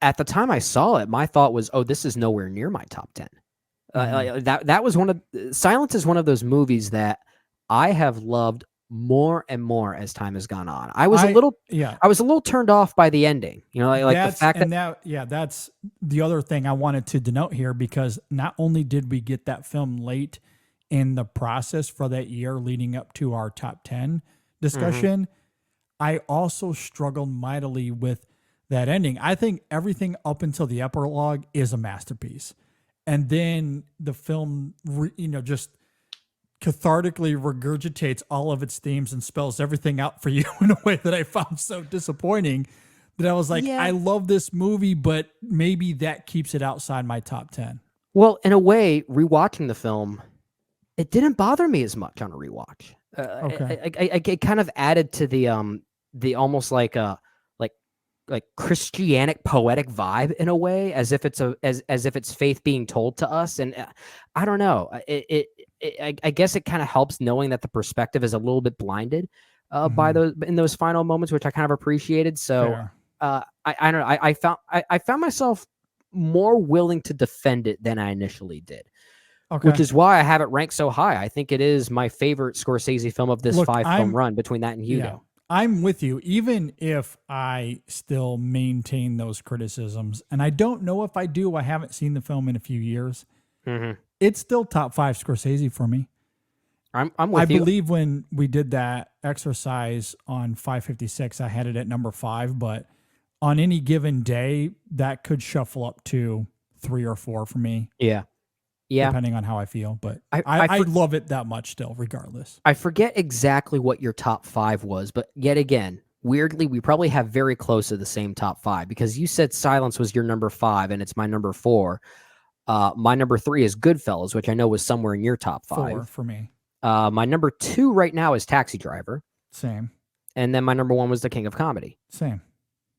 At the time I saw it, my thought was, this is nowhere near my top 10. That was Silence is one of those movies that I have loved more and more as time has gone on. I was a little turned off by the ending, the fact that's the other thing I wanted to denote here, because not only did we get that film late in the process for that year leading up to our top 10 discussion, I also struggled mightily with that ending. I think everything up until the epilogue is a masterpiece. And then the film, just cathartically regurgitates all of its themes and spells everything out for you in a way that I found so disappointing that I was like, I love this movie, but maybe that keeps it outside my top 10. Well, in a way, rewatching the film, it didn't bother me as much on a rewatch. It kind of added to the almost like Christianic poetic vibe in a way, as if it's faith being told to us. And I don't know. I guess it kind of helps knowing that the perspective is a little bit blinded by those final moments, which I kind of appreciated. So I don't know. I found myself more willing to defend it than I initially did. Okay. Which is why I have it ranked so high. I think it is my favorite Scorsese film of this 5-film run between that and Hugo. Yeah, I'm with you, even if I still maintain those criticisms. And I don't know if I do. I haven't seen the film in a few years. Mm-hmm. It's still top 5 Scorsese for me. I'm with you. I believe when we did that exercise on 556, I had it at number 5. But on any given day, that could shuffle up to 3 or 4 for me. Yeah. Depending on how I feel, but I love it that much still, regardless. I forget exactly what your top 5 was, but yet again, weirdly, we probably have very close to the same top 5 because you said Silence was your number 5 and it's my number 4. My number 3 is Goodfellas, which I know was somewhere in your top 5. 4 for me. My number 2 right now is Taxi Driver. Same. And then my number 1 was The King of Comedy. Same.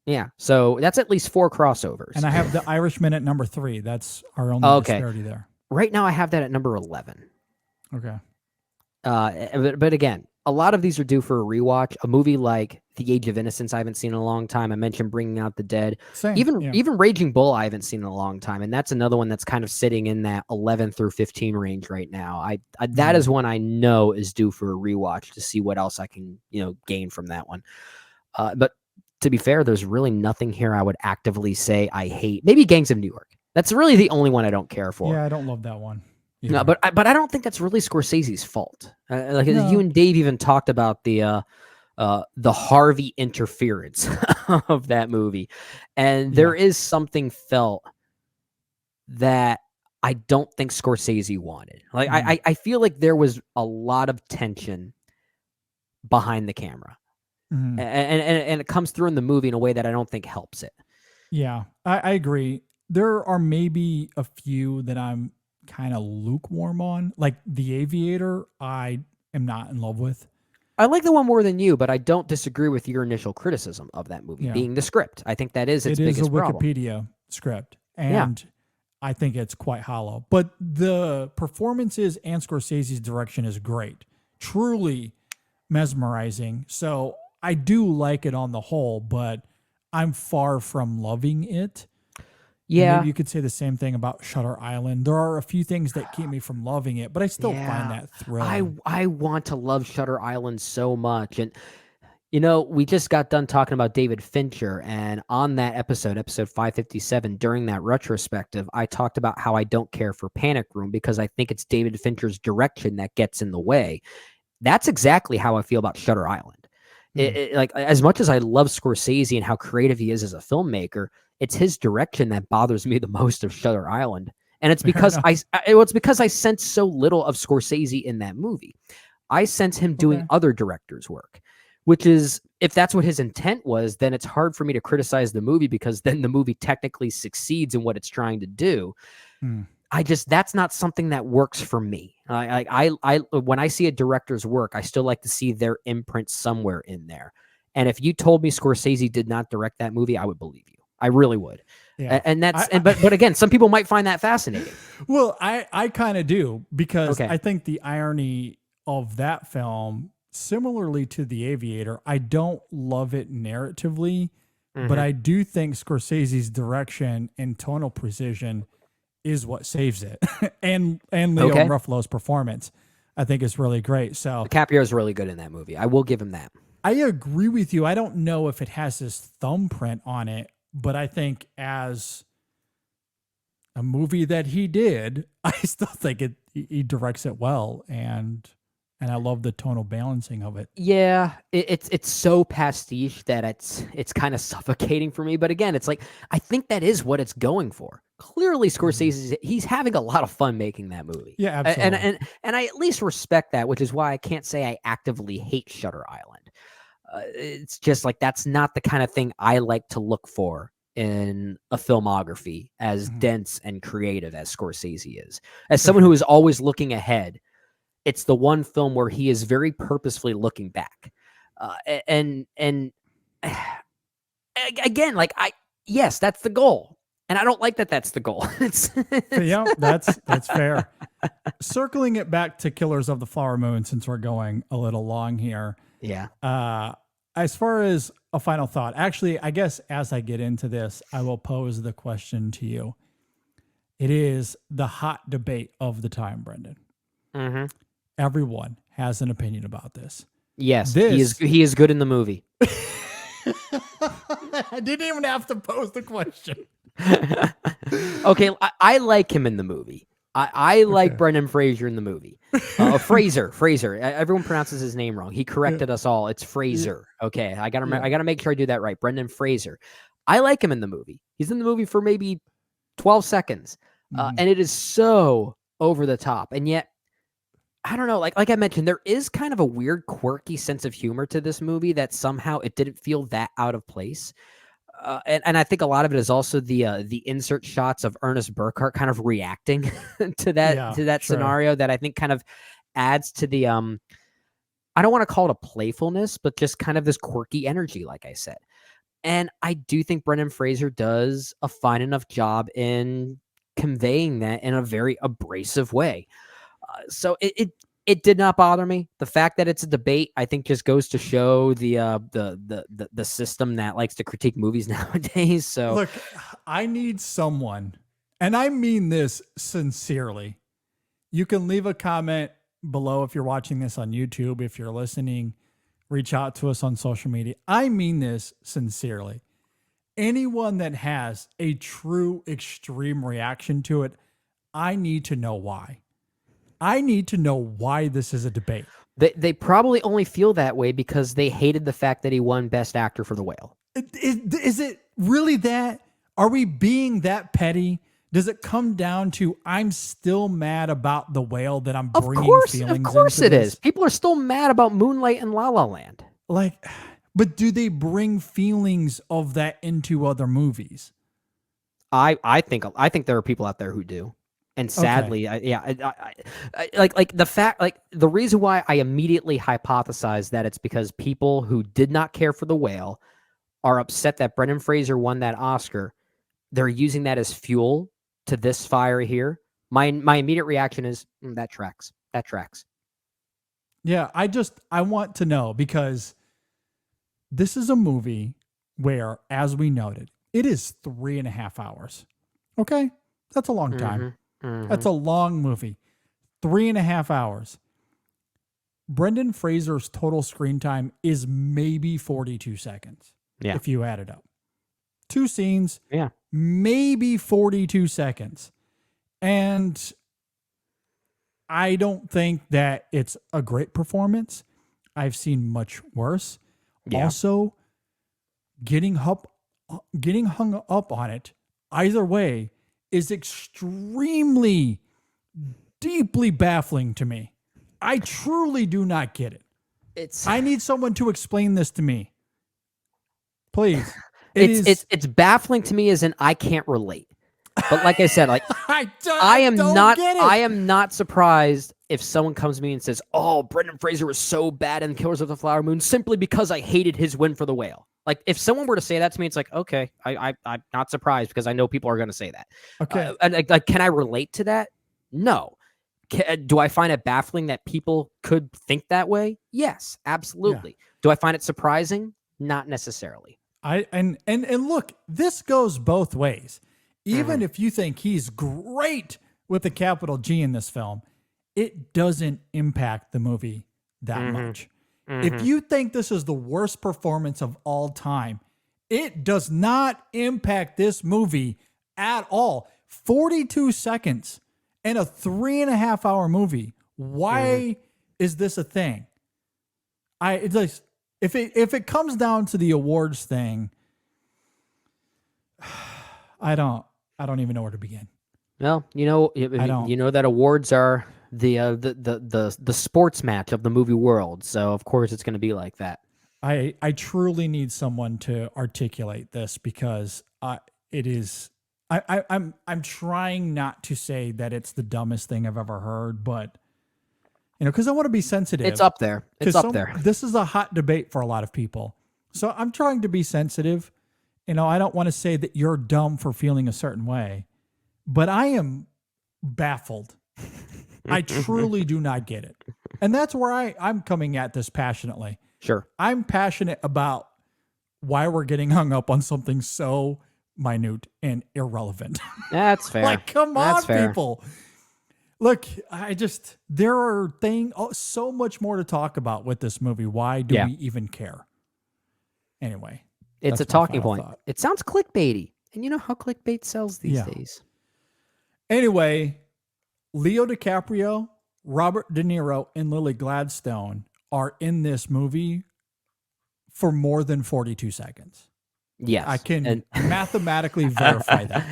Yeah, so that's at least 4 crossovers. And I have The Irishman at number 3. That's our only disparity there. Right now, I have that at number 11. Okay. But again, a lot of these are due for a rewatch. A movie like The Age of Innocence, I haven't seen in a long time. I mentioned Bringing Out the Dead. Same. Even Raging Bull, I haven't seen in a long time. And that's another one that's kind of sitting in that 11 through 15 range right now. That is one I know is due for a rewatch to see what else I can gain from that one. But to be fair, there's really nothing here I would actively say I hate. Maybe Gangs of New York. That's really the only one I don't care for. Yeah, I don't love that one. Either. No, but I don't think that's really Scorsese's fault. You and Dave even talked about the Harvey interference of that movie, and there is something felt that I don't think Scorsese wanted. I feel like there was a lot of tension behind the camera, and it comes through in the movie in a way that I don't think helps it. Yeah, I agree. There are maybe a few that I'm kind of lukewarm on. Like The Aviator, I am not in love with. I like the one more than you, but I don't disagree with your initial criticism of that movie being the script. I think that is its biggest problem. It is a Wikipedia script, and I think it's quite hollow. But the performances and Scorsese's direction is great. Truly mesmerizing. So I do like it on the whole, but I'm far from loving it. Yeah. Maybe you could say the same thing about Shutter Island. There are a few things that keep me from loving it, but I still find that thrilling. I want to love Shutter Island so much. And, we just got done talking about David Fincher. And on that episode 557, during that retrospective, I talked about how I don't care for Panic Room because I think it's David Fincher's direction that gets in the way. That's exactly how I feel about Shutter Island. Like, as much as I love Scorsese and how creative he is as a filmmaker, it's his direction that bothers me the most of Shutter Island. And it's because I sense so little of Scorsese in that movie. I sense him doing other directors' work, which is, if that's what his intent was, then it's hard for me to criticize the movie because then the movie technically succeeds in what it's trying to do. That's not something that works for me. I when I see a director's work, I still like to see their imprint somewhere in there. And if you told me Scorsese did not direct that movie, I would believe you. I really would. Yeah. But again, some people might find that fascinating. Well, I kind of do because I think the irony of that film, similarly to The Aviator, I don't love it narratively, but I do think Scorsese's direction and tonal precision is what saves it. and Leo Ruffalo's performance, I think, is really great. So DiCaprio is really good in that movie. I will give him that. I agree with you. I don't know if it has his thumbprint on it, but I think as a movie that he did, I still think he directs it well, and and I love the tonal balancing of it. Yeah, it's so pastiche that it's kind of suffocating for me. But again, it's like I think that is what it's going for. Clearly, Scorsese he's having a lot of fun making that movie. Yeah, absolutely. And I at least respect that, which is why I can't say I actively hate Shutter Island. It's just like that's not the kind of thing I like to look for in a filmography as dense and creative as Scorsese is. As someone who is always looking ahead, it's the one film where he is very purposefully looking back. And again, like yes, that's the goal. And I don't like that that's the goal. Yeah, that's fair. Circling it back to Killers of the Flower Moon, since we're going a little long here. Yeah. As far as a final thought, actually, I guess as I get into this, I will pose the question to you. It is the hot debate of the time, Brendan. Mm-hmm. Everyone has an opinion about this. Yes, he is good in the movie. I didn't even have to pose the question. Okay, I like him in the movie. I like Brendan Fraser in the movie. Fraser. Everyone pronounces his name wrong. He corrected us all. It's Fraser. Okay, I gotta make sure I do that right. Brendan Fraser. I like him in the movie. He's in the movie for maybe 12 seconds, and it is so over the top. And yet, I don't know. Like I mentioned, there is kind of a weird, quirky sense of humor to this movie that somehow it didn't feel that out of place. And I think a lot of it is also the insert shots of Ernest Burkhart kind of reacting to that scenario that I think kind of adds to the I don't want to call it a playfulness, but just kind of this quirky energy, like I said. And I do think Brendan Fraser does a fine enough job in conveying that in a very abrasive way. So it did not bother me. The fact that it's a debate, I think, just goes to show the system that likes to critique movies nowadays. So look, I need someone, and I mean this sincerely. You can leave a comment below if you're watching this on YouTube. If you're listening, reach out to us on social media. I mean this sincerely. Anyone that has a true extreme reaction to it, I need to know why. I need to know why this is a debate. They probably only feel that way because they hated the fact that he won Best Actor for The Whale. Is it really that? Are we being that petty? Does it come down to I'm still mad about The Whale that I'm bringing feelings into? Of course it is. People are still mad about Moonlight and La La Land. Like, but do they bring feelings of that into other movies? I think there are people out there who do. And sadly, like the fact, like the reason why I immediately hypothesize that it's because people who did not care for The Whale are upset that Brendan Fraser won that Oscar. They're using that as fuel to this fire here. My immediate reaction is that tracks. That tracks. Yeah, I want to know because this is a movie where, as we noted, it is 3.5 hours. Okay, that's a long time. That's a long movie. 3.5 hours. Brendan Fraser's total screen time is maybe 42 seconds. Yeah. If you add it up. 2 scenes. Yeah. Maybe 42 seconds. And I don't think that it's a great performance. I've seen much worse. Yeah. Also, getting hung up on it either way is extremely, deeply baffling to me. I truly do not get it. I need someone to explain this to me. Please. It's baffling to me as in I can't relate. But like I said, like I am not surprised if someone comes to me and says, "Oh, Brendan Fraser was so bad in Killers of the Flower Moon simply because I hated his win for The Whale." Like if someone were to say that to me, it's like, okay, I'm not surprised because I know people are going to say that. Okay. And like, can I relate to that? No. Do I find it baffling that people could think that way? Yes, absolutely. Yeah. Do I find it surprising? Not necessarily. And look, this goes both ways. Even if you think he's great with a capital G in this film, it doesn't impact the movie that much. If you think this is the worst performance of all time, it does not impact this movie at all. 42 seconds in a 3.5 hour movie. Why is this a thing? It's like if it comes down to the awards thing, I don't even know where to begin. Well, you know that awards are the sports match of the movie world, so of course it's going to be like that. I truly need someone to articulate this because it is. I'm trying not to say that it's the dumbest thing I've ever heard, but because I want to be sensitive. It's up there. It's up there. This is a hot debate for a lot of people, so I'm trying to be sensitive. I don't want to say that you're dumb for feeling a certain way, but I am baffled. I truly do not get it, and that's where I'm coming at this passionately. Sure, I'm passionate about why we're getting hung up on something so minute and irrelevant. That's fair. Like, come on, people. Look, there are so much more to talk about with this movie. Why do we even care? Anyway, it's a talking point. It sounds clickbaity. And you know how clickbait sells these days. Anyway, Leo DiCaprio, Robert De Niro, and Lily Gladstone are in this movie for more than 42 seconds. Yes. I can mathematically verify that.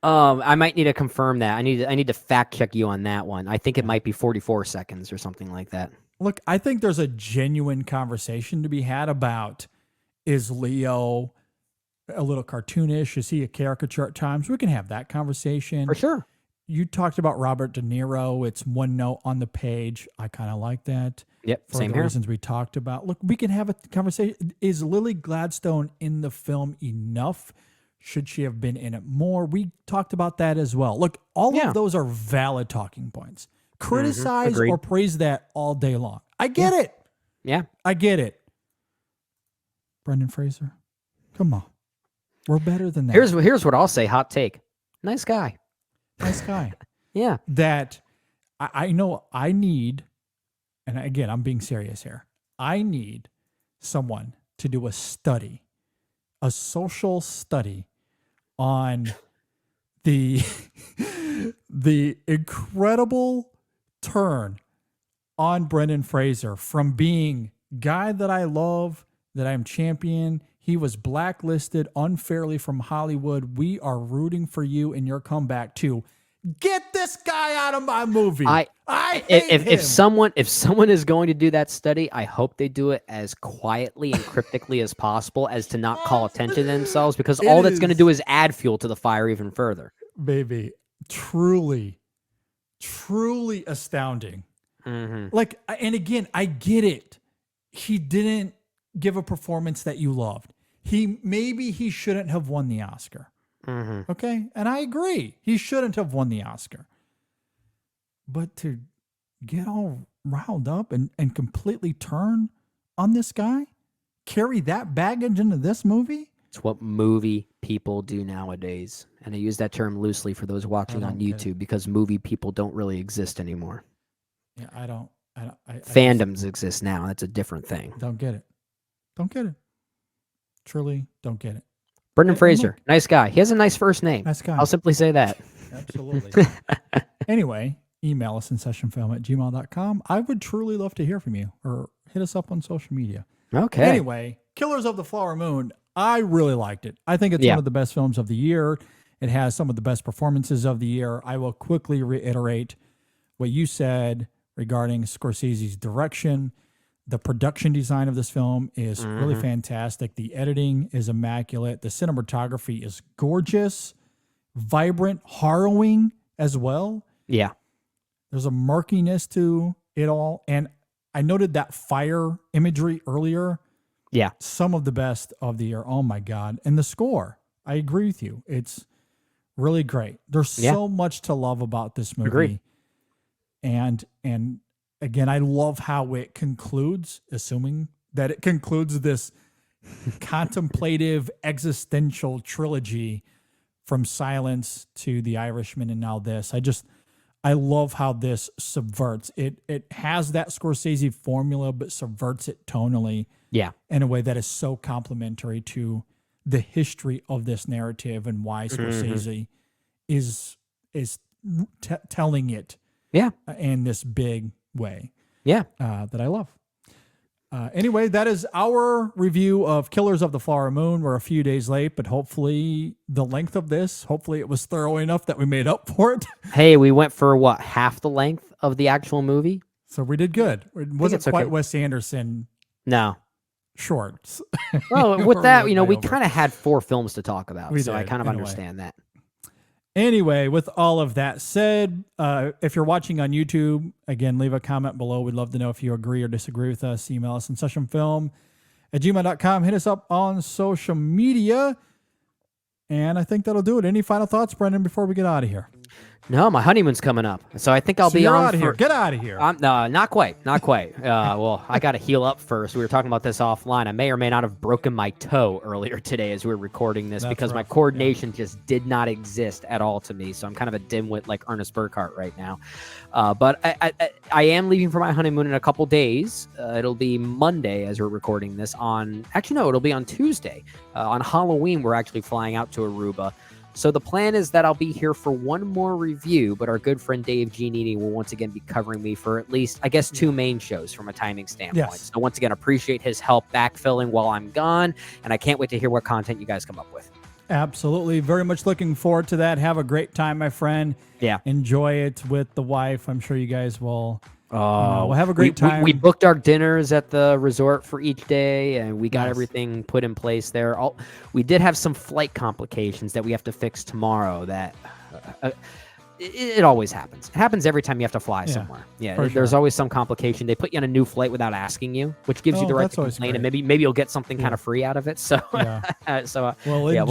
I might need to confirm that. I need to fact check you on that one. I think it might be 44 seconds or something like that. Look, I think there's a genuine conversation to be had about, is Leo a little cartoonish? Is he a caricature at times? We can have that conversation. For sure. You talked about Robert De Niro. It's one note on the page. I kind of like that. Yep, for same the here. reasons we talked about. Look, we can have a conversation. Is Lily Gladstone in the film enough? Should she have been in it more? We talked about that as well. Look, all of those are valid talking points. Criticize or praise that all day long. I get it. Yeah. I get it. Brendan Fraser, come on. We're better than that. Here's what I'll say. Hot take. Nice guy. Nice guy. Yeah. That I know I need, and again, I'm being serious here. I need someone to do a study, a social study on the incredible turn on Brendan Fraser from being guy that I love, that I'm champion. He was blacklisted unfairly from Hollywood. We are rooting for you in your comeback to get this guy out of my movie. I hate him. If someone is going to do that study, I hope they do it as quietly and cryptically as possible, as to not call attention to themselves, because all that's going to do is add fuel to the fire even further. Baby, truly astounding. Mm-hmm. Like, and again, I get it. He didn't give a performance that you loved. Maybe he shouldn't have won the Oscar. Mm-hmm. Okay. And I agree. He shouldn't have won the Oscar. But to get all riled up and completely turn on this guy, carry that baggage into this movie. It's what movie people do nowadays. And I use that term loosely for those watching on YouTube, because movie people don't really exist anymore. Yeah, I don't. Fandoms exist now. That's a different thing. Don't get it. Don't get it. Truly don't get it. Brendan Fraser, nice guy. He has a nice first name. Nice guy. I'll simply say that. Absolutely. Anyway, email us incessionfilm@gmail.com. I would truly love to hear from you, or hit us up on social media. Okay. Anyway, Killers of the Flower Moon. I really liked it. I think it's one of the best films of the year. It has some of the best performances of the year. I will quickly reiterate what you said regarding Scorsese's direction. The production design of this film is really fantastic. The editing is immaculate. The cinematography is gorgeous, vibrant, harrowing as well. Yeah. There's a murkiness to it all. And I noted that fire imagery earlier. Yeah. Some of the best of the year. Oh my God. And the score, I agree with you. It's really great. There's so much to love about this movie. Agreed. And again, I love how it concludes, assuming that it concludes this contemplative existential trilogy from Silence to The Irishman and now this. I love how this subverts it. It has that Scorsese formula, but subverts it tonally. Yeah. In a way that is so complementary to the history of this narrative and why Scorsese is telling it. Yeah. In this big way. Yeah. That I love. Anyway, that is our review of Killers of the Flower Moon. We're a few days late, but hopefully the length of this, hopefully it was thorough enough that we made up for it. Hey, we went for what, half the length of the actual movie? So we did good. It wasn't quite Wes Anderson shorts. Well, with that, we kind of had 4 films to talk about, so I kind of anyway. understand that. Anyway, with all of that said, if you're watching on YouTube, again, leave a comment below. We'd love to know if you agree or disagree with us. Email us insessionfilm@gmail.com. Hit us up on social media. And I think that'll do it. Any final thoughts, Brendan, before we get out of here? No, my honeymoon's coming up, so I think I'll be on. Out of here. Get out of here. No, not quite. Well, I got to heal up first. We were talking about this offline. I may or may not have broken my toe earlier today as we were recording this because my coordination just did not exist at all to me. So I'm kind of a dimwit like Ernest Burkhart right now. But I am leaving for my honeymoon in a couple days. It'll be Monday as we're recording this. It'll be on Tuesday. On Halloween, we're actually flying out to Aruba. So the plan is that I'll be here for one more review, but our good friend Dave Giannini will once again be covering me for at least, I guess, 2 main shows from a timing standpoint. Yes. So once again, appreciate his help backfilling while I'm gone, and I can't wait to hear what content you guys come up with. Absolutely. Very much looking forward to that. Have a great time, my friend. Yeah. Enjoy it with the wife. I'm sure you guys will. We'll have a great time. We booked our dinners at the resort for each day, and we got everything put in place there. We did have some flight complications that we have to fix tomorrow. That it always happens. It happens every time you have to fly somewhere. Yeah, there's always some complication. They put you on a new flight without asking you, which gives you the right to complain, and maybe you'll get something kind of free out of it. So, we'll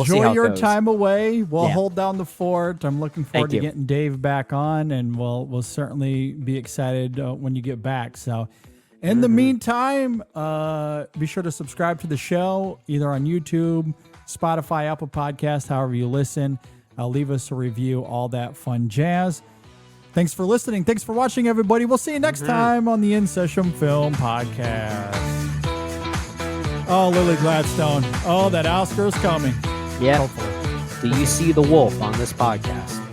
see how your time away. We'll hold down the fort. I'm looking forward to getting Dave back on, and we'll certainly be excited when you get back. So, in the meantime, be sure to subscribe to the show either on YouTube, Spotify, Apple Podcasts, however you listen. Leave us a review, all that fun jazz. Thanks for listening. Thanks for watching, everybody. We'll see you next time on the In Session Film Podcast. Oh, Lily Gladstone. Oh, that Oscar's coming. Yeah. Hopefully. Do you see the wolf on this podcast?